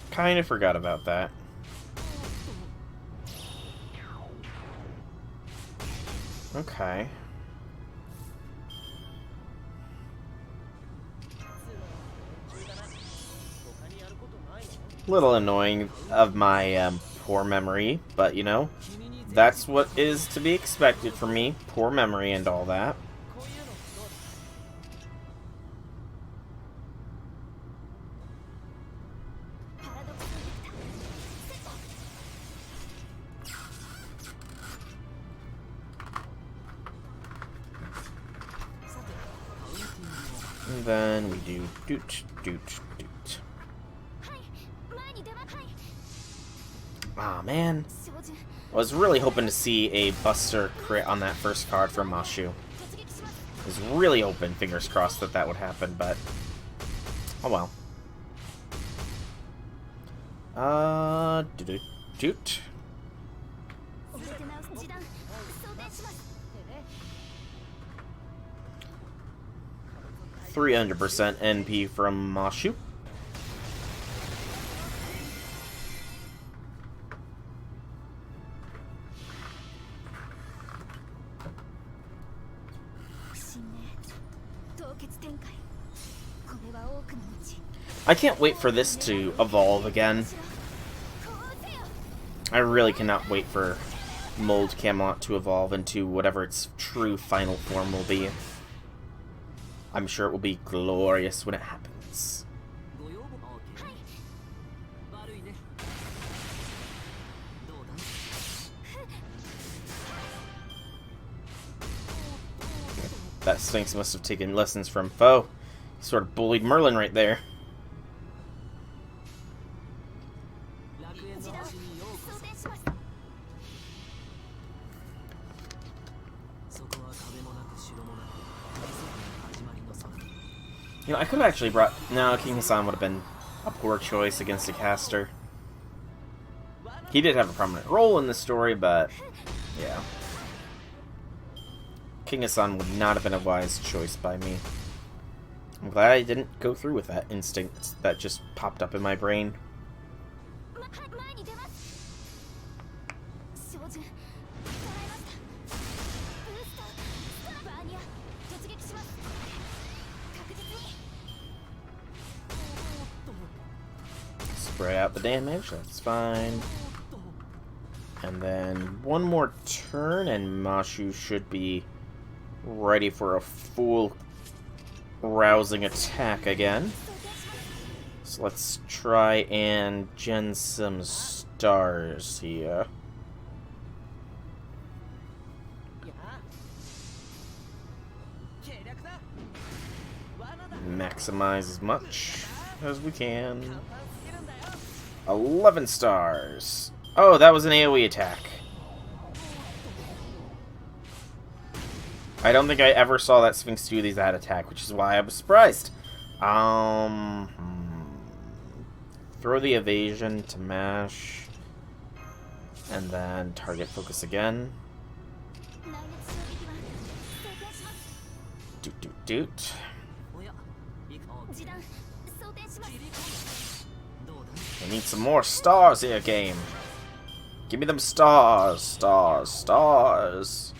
A: Kind of forgot about that. Okay. Little annoying of my poor memory, but you know, that's what is to be expected from me. Poor memory and all that. And then we do doot, doot, doot. Ah, man. I was really hoping to see a Buster crit on that first card from Mashu. I was really hoping, fingers crossed, that that would happen, but oh well. Doot, doot. 300% NP from Mashu. I can't wait for this to evolve again. I really cannot wait for Mold Camelot to evolve into whatever its true final form will be. I'm sure it will be glorious when it happens. That Sphinx must have taken lessons from Foe. He sort of bullied Merlin right there. You know, I could have actually brought... No, King Hassan would have been a poor choice against a caster. He did have a prominent role in the story, but... yeah. King Hassan would not have been a wise choice by me. I'm glad I didn't go through with that instinct that just popped up in my brain. Spray out the damage, that's fine. And then one more turn and Mashu should be ready for a full rousing attack again. So let's try and gen some stars here. Maximize as much as we can. 11 stars. Oh, that was an AoE attack. I don't think I ever saw that Sphinx do that attack, which is why I was surprised. Throw the evasion to mash. And then target focus again. Doot, doot, doot. I need some more stars here, game. Give me them stars, stars, stars.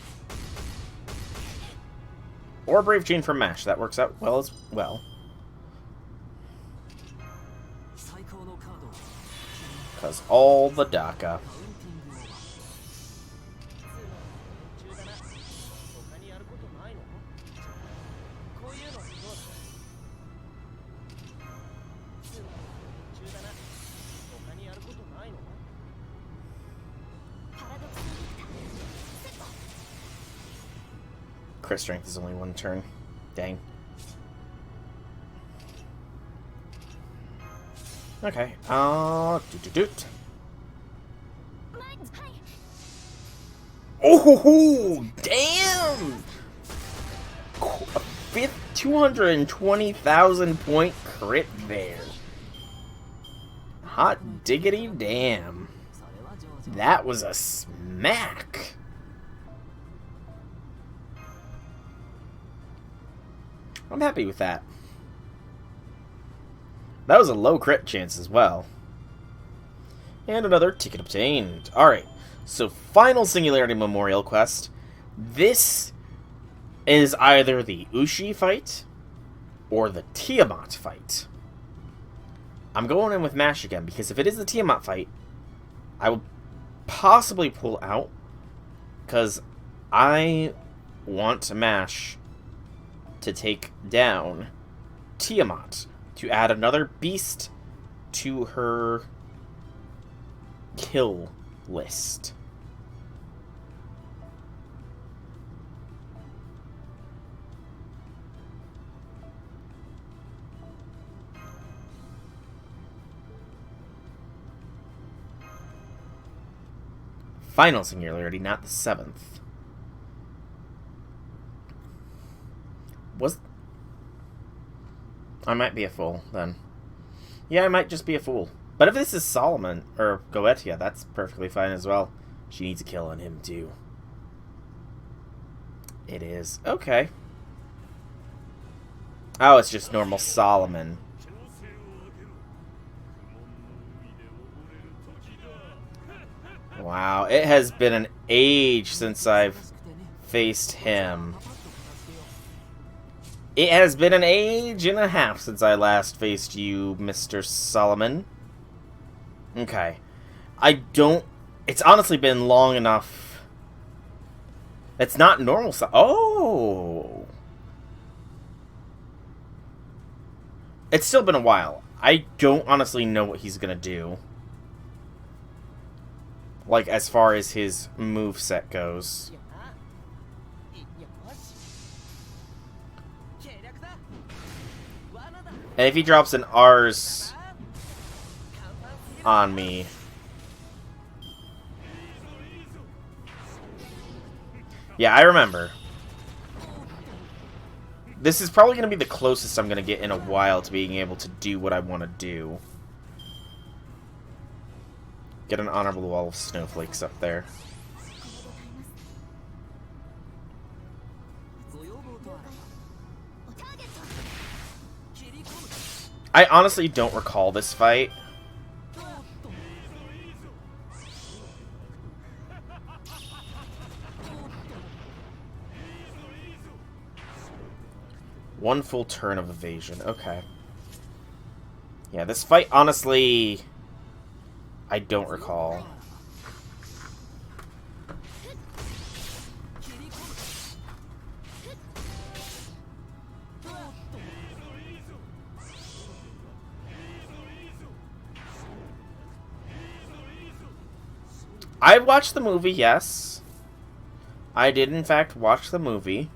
A: Or Brave Chain from Mash. That works out well as well. Because all the DACA. Crit strength is only 1 turn. Dang. Okay. Doot. Oh, damn! A 220,000 point crit there. Hot diggity damn. That was a smack. I'm happy with that. That was a low crit chance as well. And another ticket obtained. Alright, so final Singularity Memorial quest. This is either the Ushi fight or the Tiamat fight. I'm going in with Mash again, because if it is the Tiamat fight, I will possibly pull out, because I want Mash to take down Tiamat, to add another beast to her kill list. Final Singularity, not the 7th. I might be a fool, then. Yeah, I might just be a fool. But if this is Solomon, or Goetia, that's perfectly fine as well. She needs a kill on him, too. It is. Okay. Oh, it's just normal Solomon. Wow, it has been an age since I've faced him. It has been an age and a half since I last faced you, Mr. Solomon. Okay. It's honestly been long enough. It's not normal. Oh! It's still been a while. I don't honestly know what he's gonna do. Like, as far as his moveset goes. And if he drops an R's on me... Yeah, I remember. This is probably going to be the closest I'm going to get in a while to being able to do what I want to do. Get an honorable wall of snowflakes up there. I honestly don't recall this fight. One full turn of evasion. Okay. Yeah, this fight, honestly, I don't recall. I watched the movie, yes. I did, in fact, watch the movie.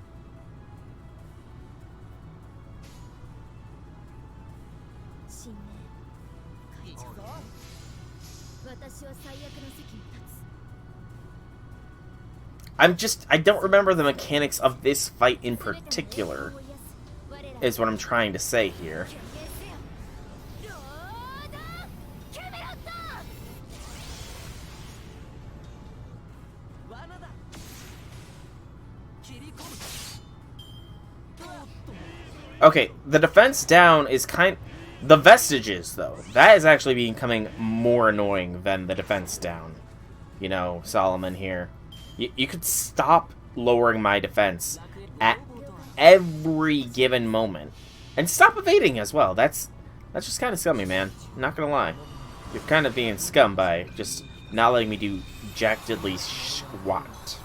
A: I don't remember the mechanics of this fight in particular, is what I'm trying to say here. Okay, the defense down is the vestiges, though. That is actually becoming more annoying than the defense down. You know, Solomon here. You could stop lowering my defense at every given moment. And stop evading as well. That's just kind of scummy, man. I'm not gonna lie. You're kind of being scum by just not letting me do jack diddly squat.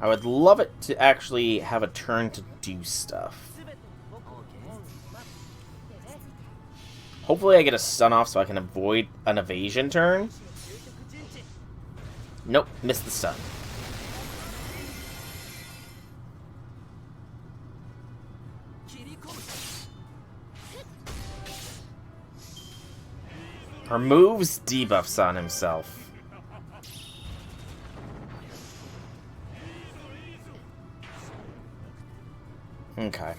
A: I would love it to actually have a turn to do stuff. Hopefully I get a stun off so I can avoid an evasion turn. Nope, missed the stun. Removes debuffs on himself. Okay.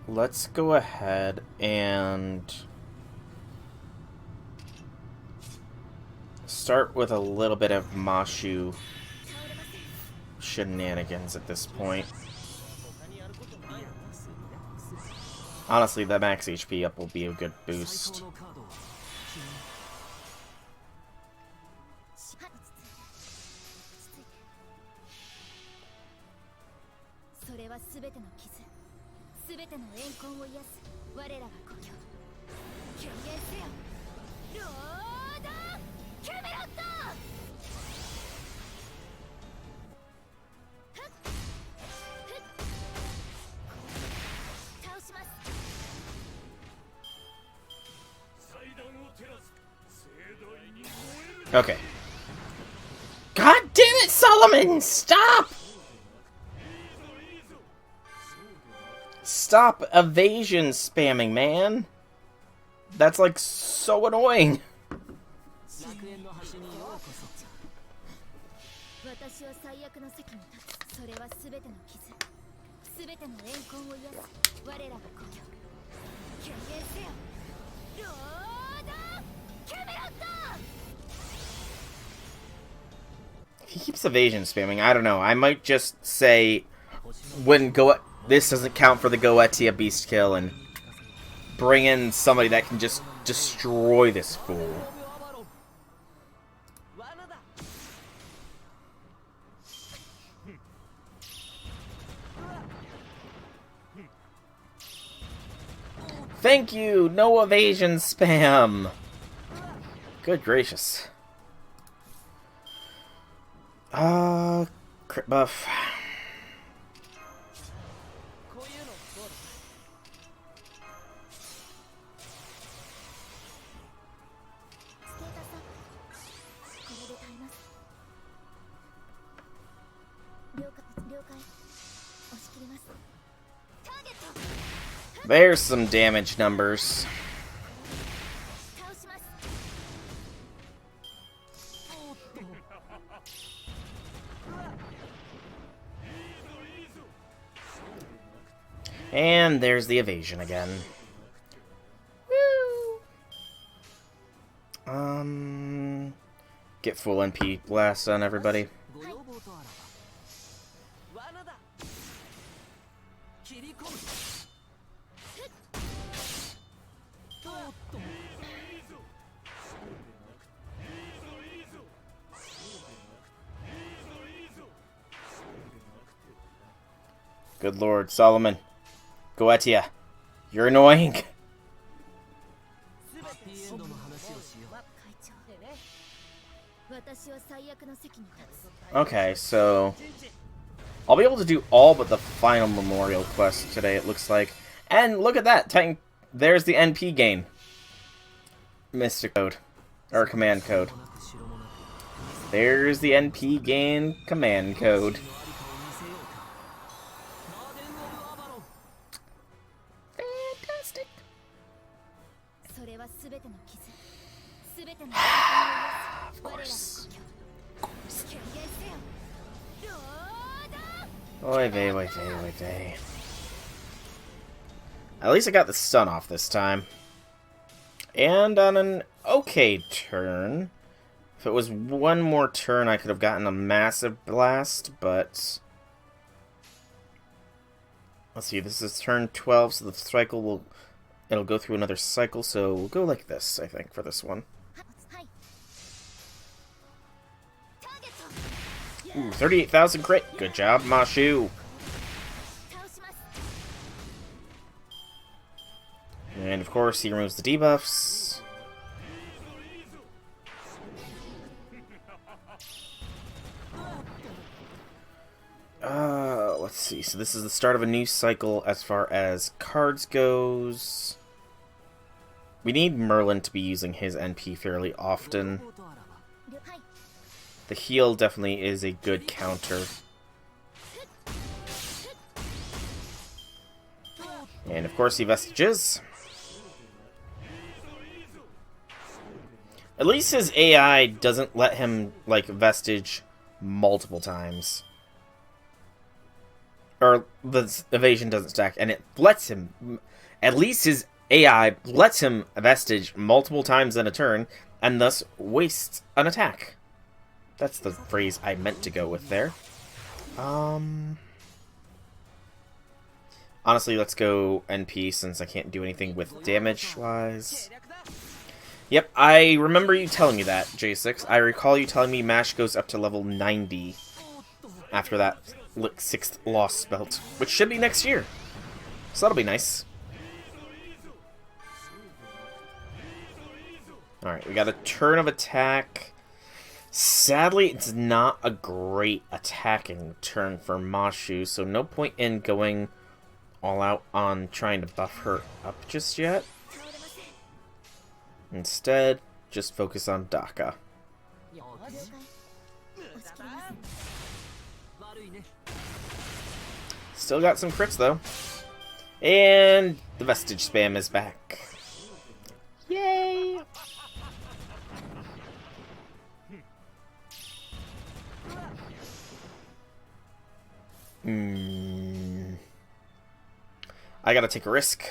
A: Let's go ahead and start with a little bit of Mashu shenanigans at this point. Honestly, the max HP up will be a good boost. Okay. God damn it, Solomon! Stop! Stop evasion spamming, man! That's like so annoying. He keeps evasion spamming. I don't know. I might just say when this doesn't count for the Goetia beast kill and bring in somebody that can just destroy this fool. Thank you! No evasion spam! Good gracious. Crit buff. There's some damage numbers. And there's the evasion again. Woo! Get full NP blast on everybody. Good lord, Solomon. Goetia, you're annoying. Okay, so I'll be able to do all but the final memorial quest today, it looks like. And look at that, Titan. There's the NP gain. Mystic code. Or command code. There's the NP gain command code. Fantastic. Of course. Oy vey, oy vey, oy vey. At least I got the stun off this time. And on an okay turn. If it was one more turn, I could have gotten a massive blast, but... Let's see, this is turn 12, so the cycle will... It'll go through another cycle, so we'll go like this, I think, for this one. Ooh, 38,000 crit. Good job, Mashu. And of course, he removes the debuffs. Let's see. So this is the start of a new cycle as far as cards goes. We need Merlin to be using his NP fairly often. The heal definitely is a good counter. And of course, he vestiges. At least his AI doesn't let him, like, vestige multiple times. Or the evasion doesn't stack, and it lets him... At least his AI lets him vestige multiple times in a turn, and thus wastes an attack. That's the phrase I meant to go with there. Honestly, let's go NP since I can't do anything with damage-wise. Yep, I remember you telling me that, J6. I recall you telling me MASH goes up to level 90 after that 6th Lost Belt, which should be next year. So that'll be nice. Alright, we got a turn of attack. Sadly, it's not a great attacking turn for Mashu, so no point in going all out on trying to buff her up just yet. Instead, just focus on Daka. Still got some crits, though. And the Vestige spam is back. Yay! I gotta take a risk.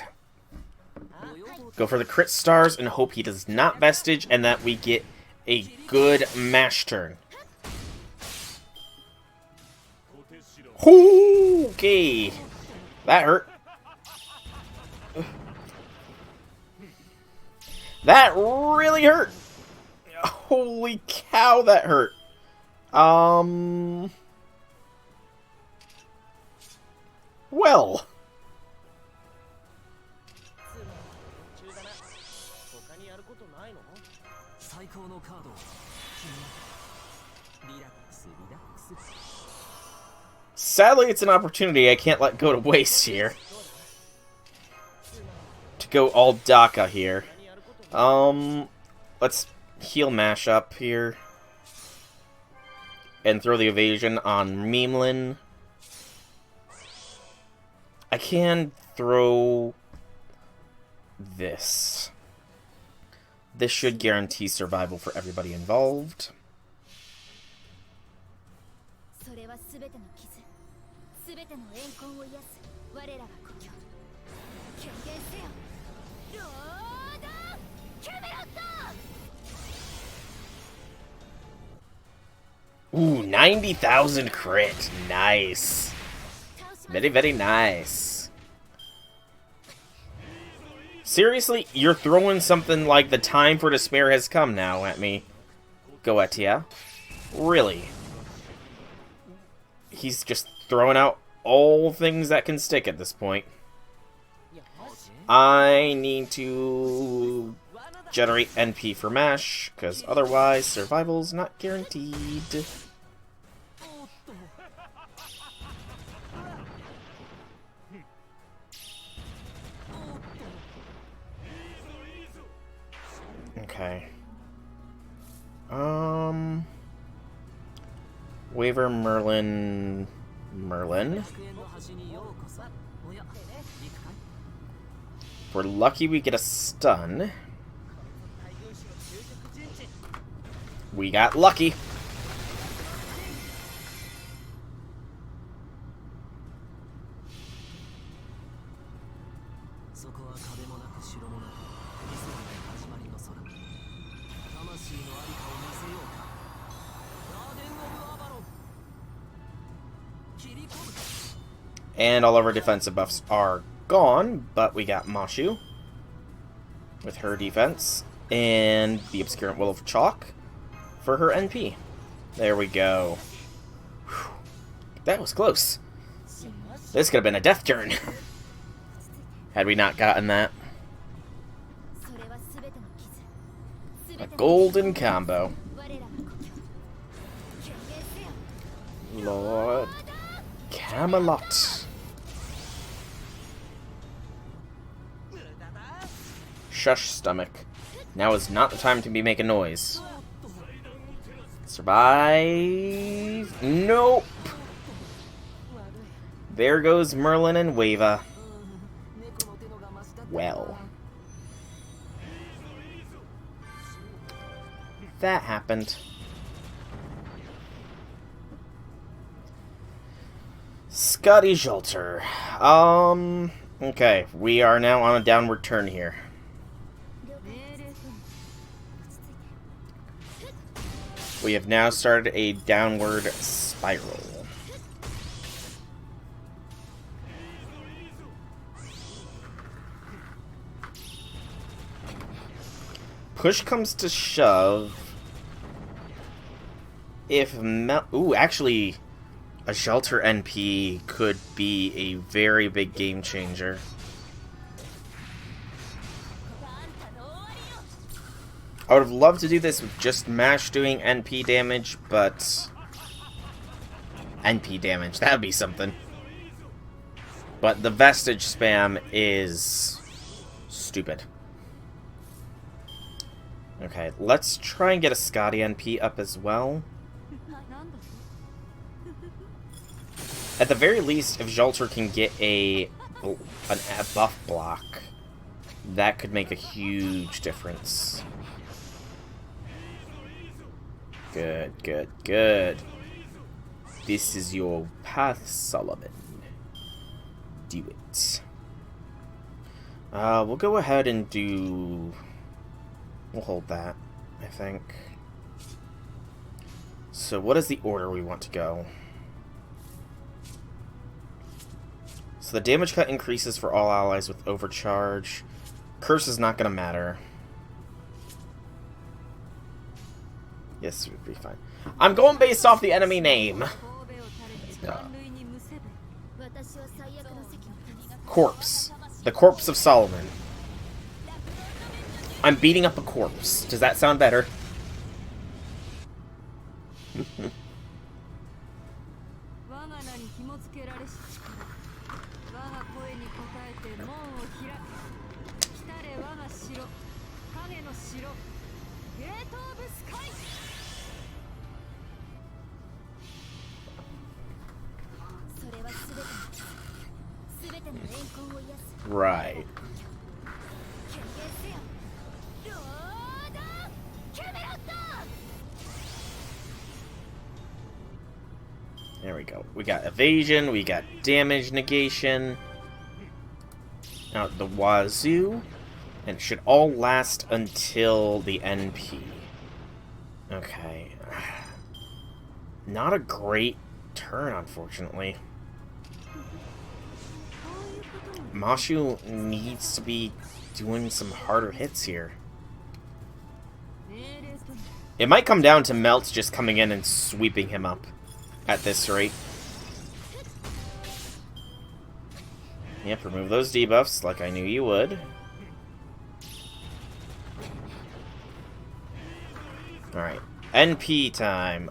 A: Go for the crit stars and hope he does not vestige and that we get a good mash turn. Okay. That hurt. That really hurt. Holy cow, that hurt. Well. Sadly, it's an opportunity I can't let go to waste here. To go all Daka here. Let's heal Mash up here. And throw the evasion on Meemlin. I can throw this. This should guarantee survival for everybody involved. Ooh, 90,000 crit. Nice. Very, very nice. Seriously, you're throwing something like the time for despair has come now at me, Goetia. Really? He's just throwing out all things that can stick at this point. I need to generate NP for MASH, because otherwise survival's not guaranteed. Okay. Waver Merlin. If we're lucky, we get a stun. We got lucky. And all of our defensive buffs are gone, but we got Mashu with her defense, and the Obscurant Will of Chalk for her NP. There we go. Whew. That was close. This could have been a death turn. Had we not gotten that. A golden combo. Lord. Camelot. Shush, stomach. Now is not the time to be making noise. Survive. Nope. There goes Merlin and Wava. Well. That happened. Scotty Jolter. Okay, we are now on a downward turn here. We have now started a downward spiral. Push comes to shove. If actually, a Shelter NP could be a very big game changer. I would have loved to do this with just Mash doing NP damage, but... NP damage, that would be something. But the Vestige spam is... stupid. Okay, let's try and get a Scotty NP up as well. At the very least, if Jolter can get a buff block, that could make a huge difference. Good, good, good. This is your path, Solomon. Do it. We'll go ahead and do... We'll hold that, I think. So what is the order we want to go? So the damage cut increases for all allies with overcharge. Curse is not going to matter. Yes, it would be fine. I'm going based off the enemy name. Corpse. The corpse of Solomon. I'm beating up a corpse. Does that sound better? Right. There we go. We got evasion, we got damage negation. Out the wazoo. And it should all last until the NP. Okay. Not a great turn, unfortunately. Mashu needs to be doing some harder hits here. It might come down to Melt just coming in and sweeping him up at this rate. Yep, remove those debuffs like I knew you would. Alright, NP time.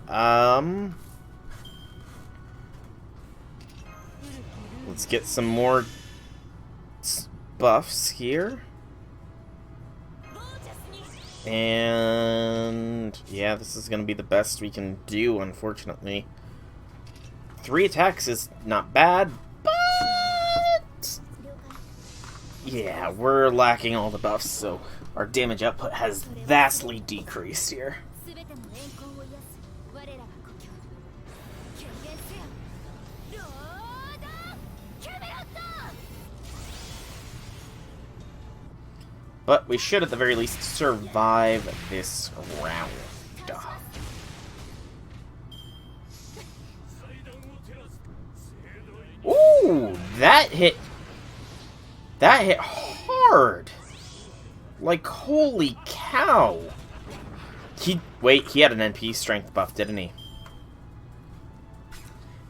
A: Let's get some more buffs here. And yeah, this is going to be the best we can do, unfortunately. 3 attacks is not bad, but yeah, we're lacking all the buffs, so our damage output has vastly decreased here. But we should, at the very least, survive this round. Ooh, that hit hard. Like, holy cow. He had an NP strength buff, didn't he?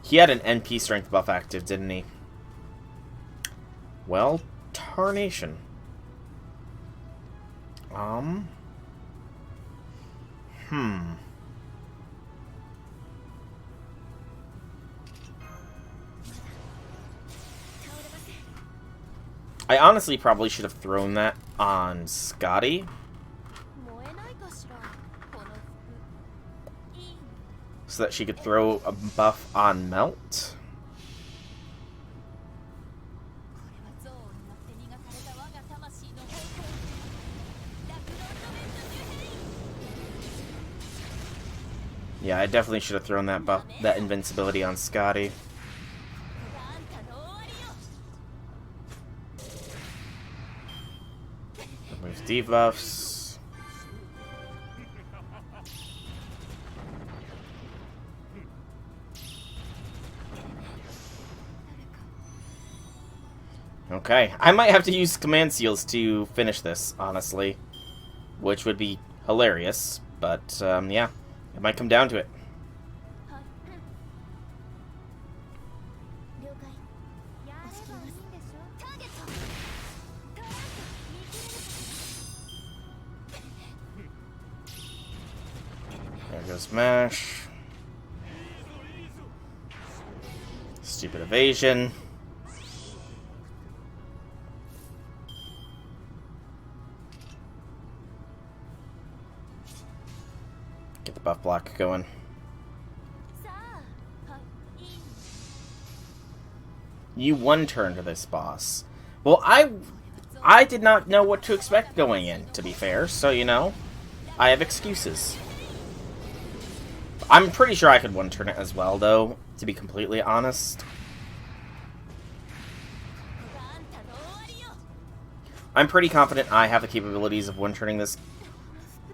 A: He had an NP strength buff active, didn't he? Well, tarnation. I honestly probably should have thrown that on Scotty, so that she could throw a buff on Melt. Yeah, I definitely should have thrown that buff, that invincibility on Scotty. Remove debuffs. Okay, I might have to use command seals to finish this, honestly. Which would be hilarious, but, yeah. It might come down to it. There goes Mash. Stupid evasion. Get the buff block going. You one-turned this boss. Well, I did not know what to expect going in, to be fair, so, you know, I have excuses. I'm pretty sure I could one-turn it as well, though, to be completely honest. I'm pretty confident I have the capabilities of one-turning this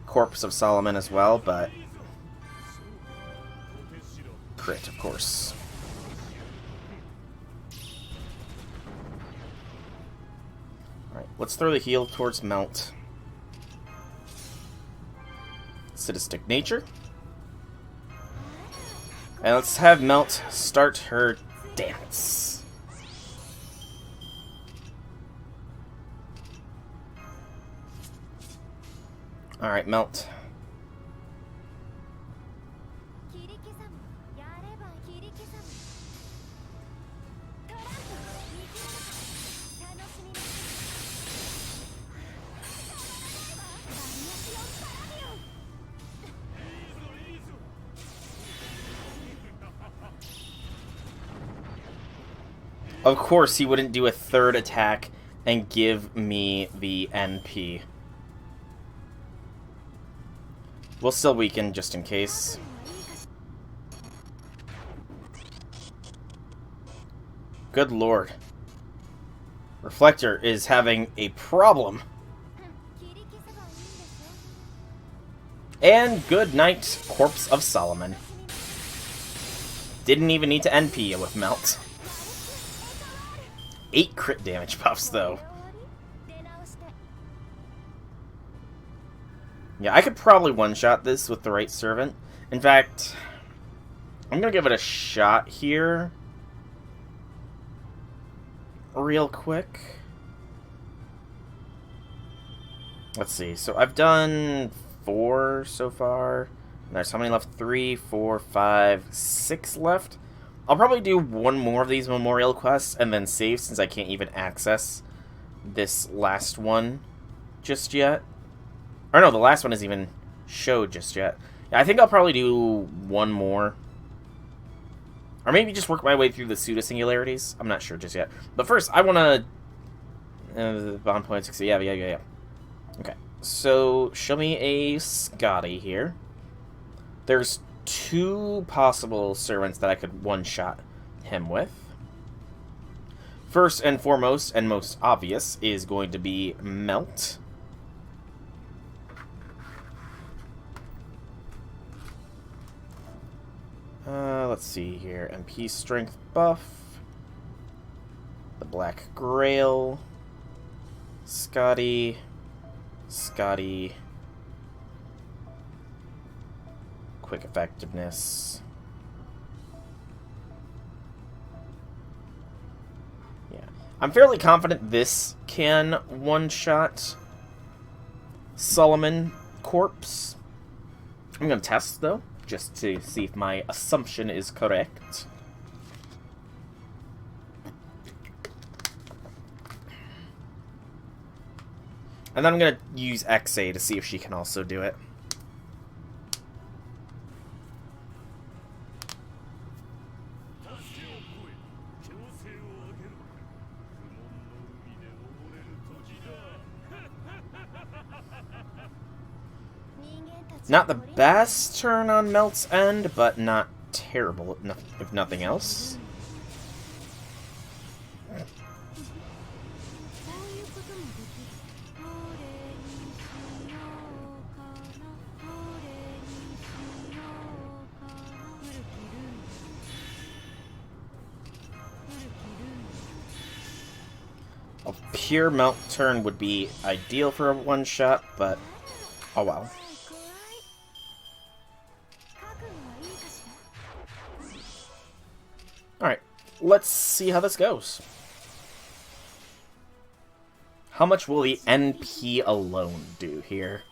A: Corpse of Solomon as well, but... crit, of course. Alright, let's throw the heal towards Melt. Sadistic Nature. And let's have Melt start her dance. Alright, Melt. Of course, he wouldn't do a third attack and give me the NP. We'll still weaken just in case. Good lord. Reflector is having a problem. And good night, Corpse of Solomon. Didn't even need to NP with Melt. 8 crit damage buffs, though. Yeah, I could probably one-shot this with the right servant. In fact, I'm gonna give it a shot here. Real quick. Let's see. So I've done 4 so far. There's how many left? 3, 4, 5, 6 left. I'll probably do one more of these memorial quests and then save, since I can't even access this last one just yet. Or no, the last one isn't even showed just yet. Yeah, I think I'll probably do one more. Or maybe just work my way through the pseudo-singularities. I'm not sure just yet. But first, I want to... bond point 60. Yeah. Okay. So, show me a Scotty here. There's 2 possible servants that I could one-shot him with. First and foremost, and most obvious, is going to be Melt. Let's see here. MP Strength buff. The Black Grail. Scotty. Quick effectiveness. Yeah. I'm fairly confident this can one-shot Solomon Corpse. I'm going to test, though, just to see if my assumption is correct. And then I'm going to use XA to see if she can also do it. Not the best turn on Melt's end, but not terrible if nothing else. A pure Melt turn would be ideal for a one-shot, but oh well. Alright, let's see how this goes. How much will the NP alone do here?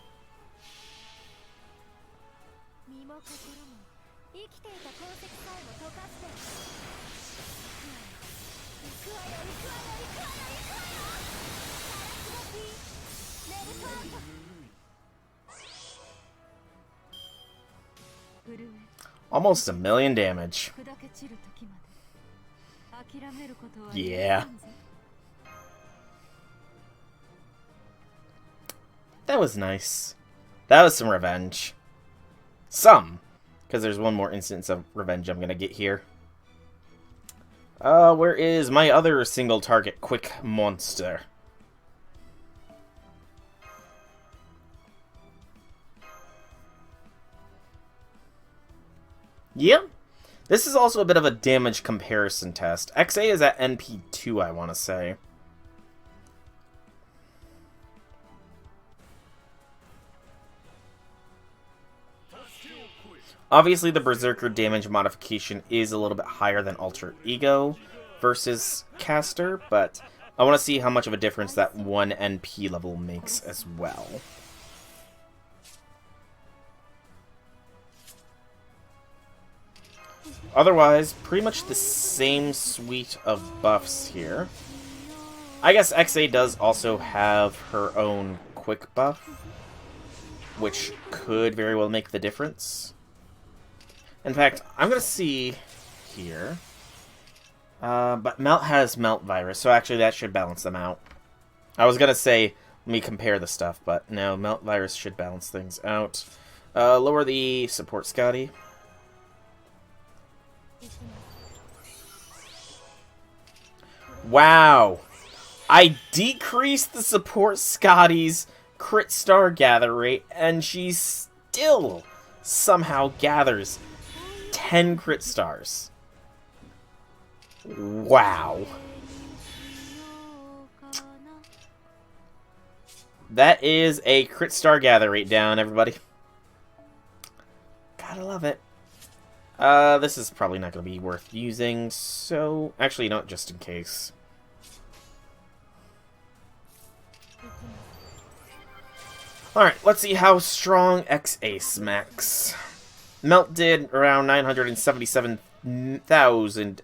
A: Almost 1,000,000 damage. Yeah. That was nice. That was some revenge. Some. Because there's one more instance of revenge I'm going to get here. Where is my other single target quick monster? Yeah. This is also a bit of a damage comparison test. XA is at NP2, I want to say. Obviously, the Berserker damage modification is a little bit higher than Alter Ego versus Caster, but I want to see how much of a difference that one NP level makes as well. Otherwise, pretty much the same suite of buffs here. I guess XA does also have her own quick buff, which could very well make the difference. In fact, I'm going to see here. But Melt has Melt Virus, so actually that should balance them out. I was going to say, let me compare the stuff, but no, Melt Virus should balance things out. Lower the support Scotty. Wow. I decreased the support Scotty's crit star gather rate, and she still somehow gathers 10 crit stars. Wow. That is a crit star gather rate down, everybody. Gotta love it. This is probably not going to be worth using, so... Actually, not just in case. Alright, let's see how strong XA smacks. Melt did around 977,000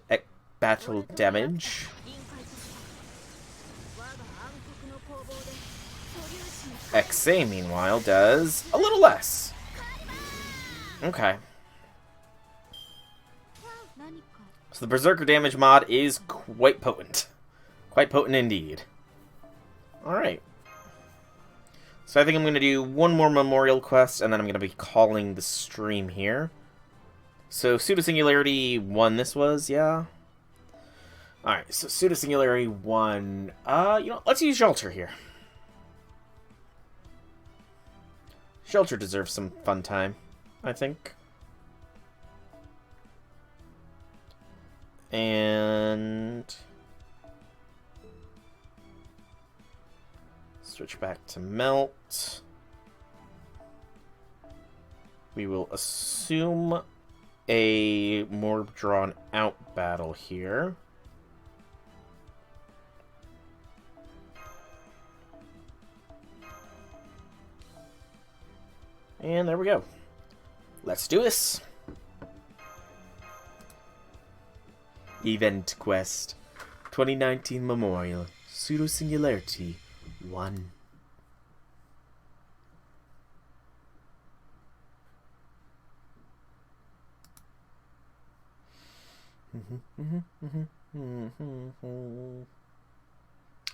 A: battle damage. XA, meanwhile, does a little less. Okay. So the Berserker damage mod is quite potent. Quite potent indeed. Alright. So I think I'm going to do one more memorial quest, and then I'm going to be calling the stream here. So Pseudo-Singularity 1 this was, yeah? Alright, so Pseudo-Singularity 1... you know, let's use Shelter here. Shelter deserves some fun time, I think. And... switch back to Melt. We will assume a more drawn-out battle here. And there we go. Let's do this. Event Quest 2019 Memorial Pseudo-Singularity 1.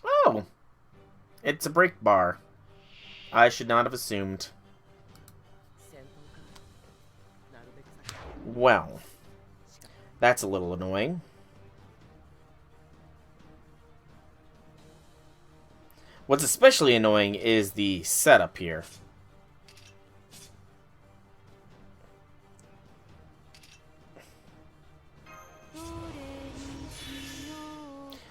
A: Oh! It's a break bar. I should not have assumed. Well, that's a little annoying. What's especially annoying is the setup here.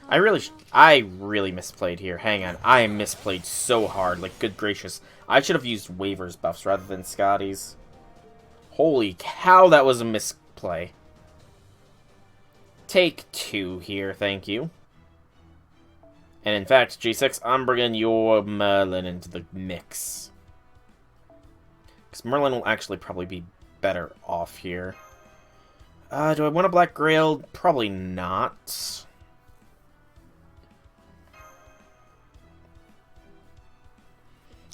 A: I really misplayed here. Hang on. I misplayed so hard. Like, good gracious. I should have used waivers buffs rather than Scotty's. Holy cow, that was a misplay. Take 2 here, thank you. And in fact, G6, I'm bringing your Merlin into the mix. Because Merlin will actually probably be better off here. Do I want a Black Grail? Probably not.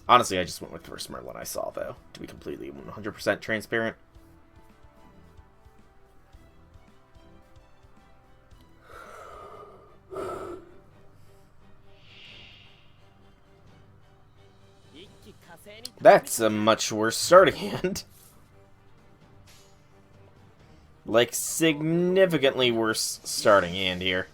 A: Honestly, I just went with the first Merlin I saw, though, to be completely 100% transparent. That's a much worse starting hand. Like, significantly worse starting hand here.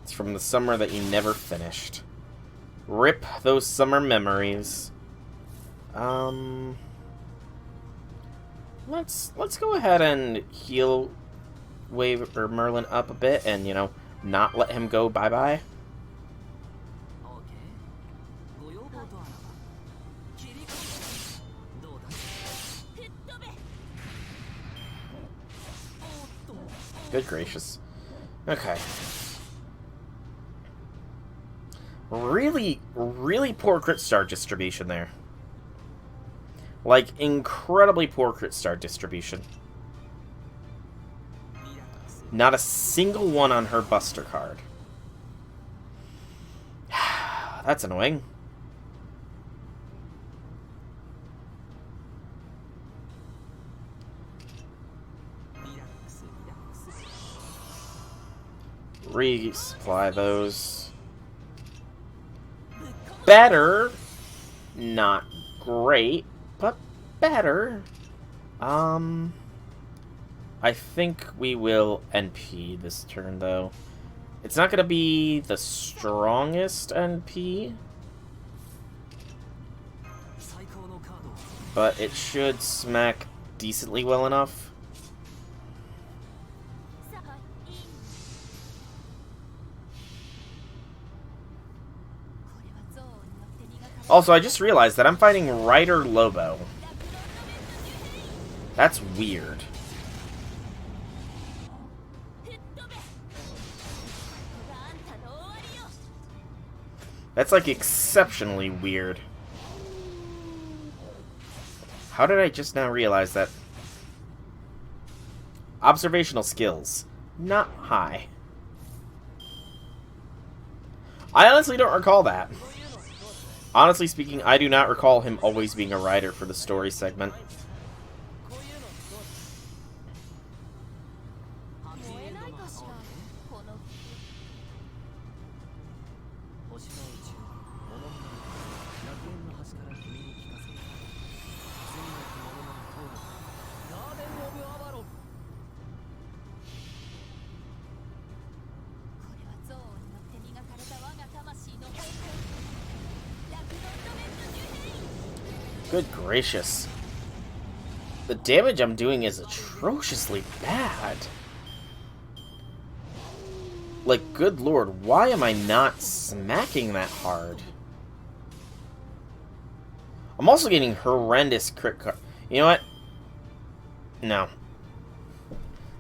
A: It's from the summer that you never finished. Rip those summer memories. Let's go ahead and heal Wave or Merlin up a bit and, you know, not let him go bye-bye. Good gracious. Okay. Really, really poor crit star distribution there. Like, incredibly poor crit star distribution. Not a single one on her Buster card. That's annoying. Resupply those. Better. Not great, but better. I think we will NP this turn, though. It's not going to be the strongest NP, but it should smack decently well enough. Also, I just realized that I'm fighting Rider Lobo. That's weird. That's, like, exceptionally weird. How did I just now realize that? Observational skills. Not high. I honestly don't recall that. Honestly speaking, I do not recall him always being a rider for the story segment. Good gracious. The damage I'm doing is atrociously bad. Like, good lord, why am I not smacking that hard? I'm also getting horrendous crit card. You know what? No.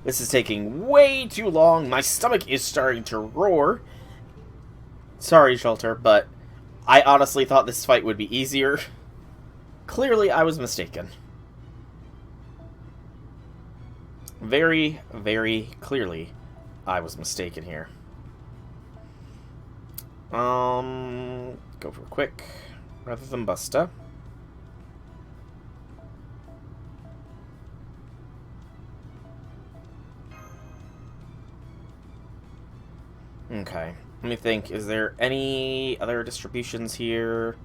A: This is taking way too long. My stomach is starting to roar. Sorry, Shelter, but I honestly thought this fight would be easier. Clearly, I was mistaken. Very, very clearly, I was mistaken here. Go for quick rather than Busta. Okay, let me think. Is there any other distributions here?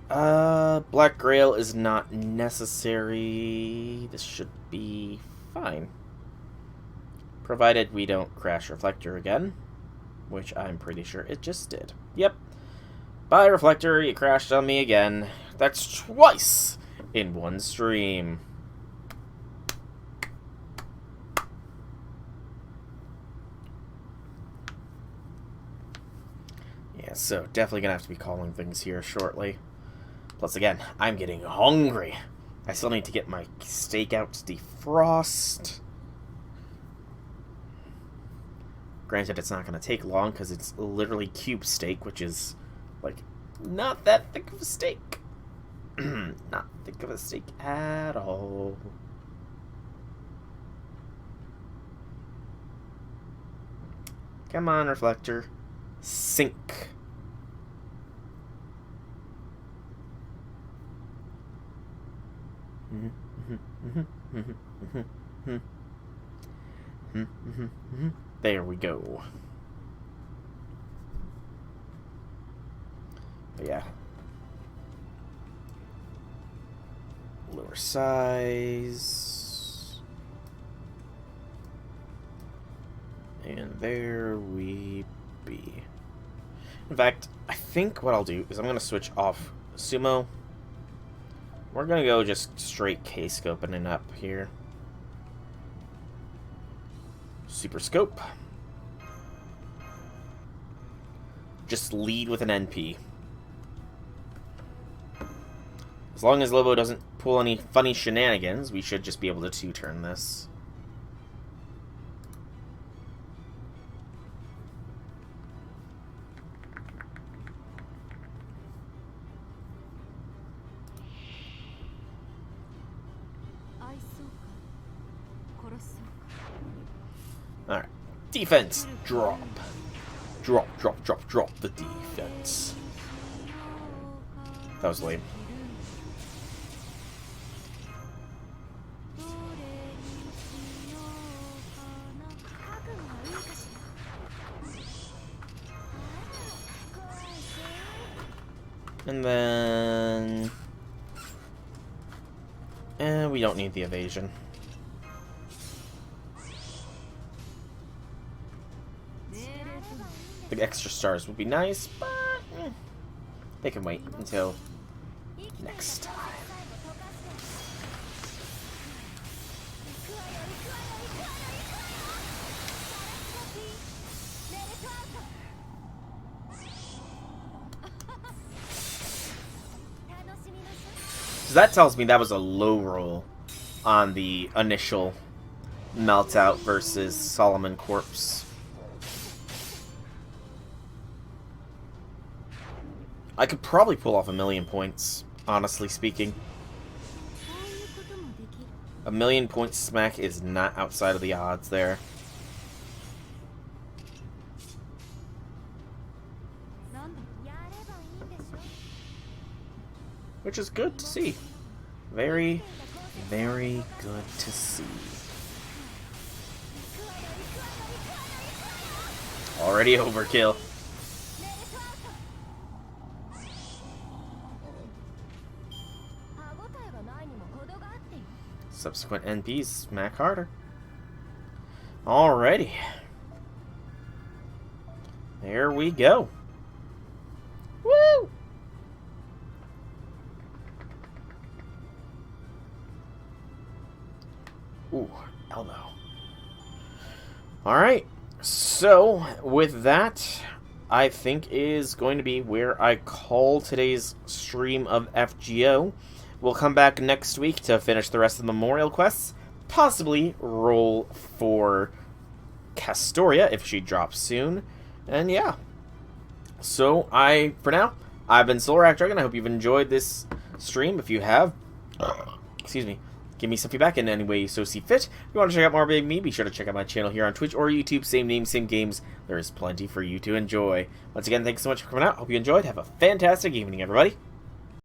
A: Black Grail is not necessary. This should be fine. Provided we don't crash Reflector again. Which I'm pretty sure it just did. Yep. Bye, Reflector, you crashed on me again. That's twice in one stream. Yeah, so definitely gonna have to be calling things here shortly. Plus, again, I'm getting hungry. I still need to get my steak out to defrost. Granted, it's not going to take long because it's literally cube steak, which is, like, not that thick of a steak. Not thick of a steak at all. Come on, Reflector. Sink. There we go. But yeah. Lower size. And there we be. In fact, I think what I'll do is I'm going to switch off Sumo. We're going to go just straight K-scoping it up here. Super Scope. Just lead with an NP. As long as Lobo doesn't pull any funny shenanigans, we should just be able to two-turn this. Alright. Defense. Drop. Drop, drop, drop, drop the defense. That was lame. And then... we don't need the evasion. The extra stars would be nice, but they can wait until next time. So that tells me that was a low roll on the initial Meltout versus Solomon Corpse. I could probably pull off 1,000,000 points, honestly speaking. 1,000,000 points smack is not outside of the odds there. Which is good to see. Very, very good to see. Already overkill. Subsequent NPs smack harder. Alrighty. There we go. Woo! Ooh, elbow. Alright. So, with that, I think is going to be where I call today's stream of FGO. We'll come back next week to finish the rest of the Memorial quests. Possibly roll for Castoria if she drops soon. And yeah. So, for now, I've been Solar Dragon. I hope you've enjoyed this stream. If you have, excuse me, Give me some feedback in any way you so see fit. If you want to check out more Big Me, be sure to check out my channel here on Twitch or YouTube. Same name, same games. There is plenty for you to enjoy. Once again, thanks so much for coming out. Hope you enjoyed. Have a fantastic evening, everybody.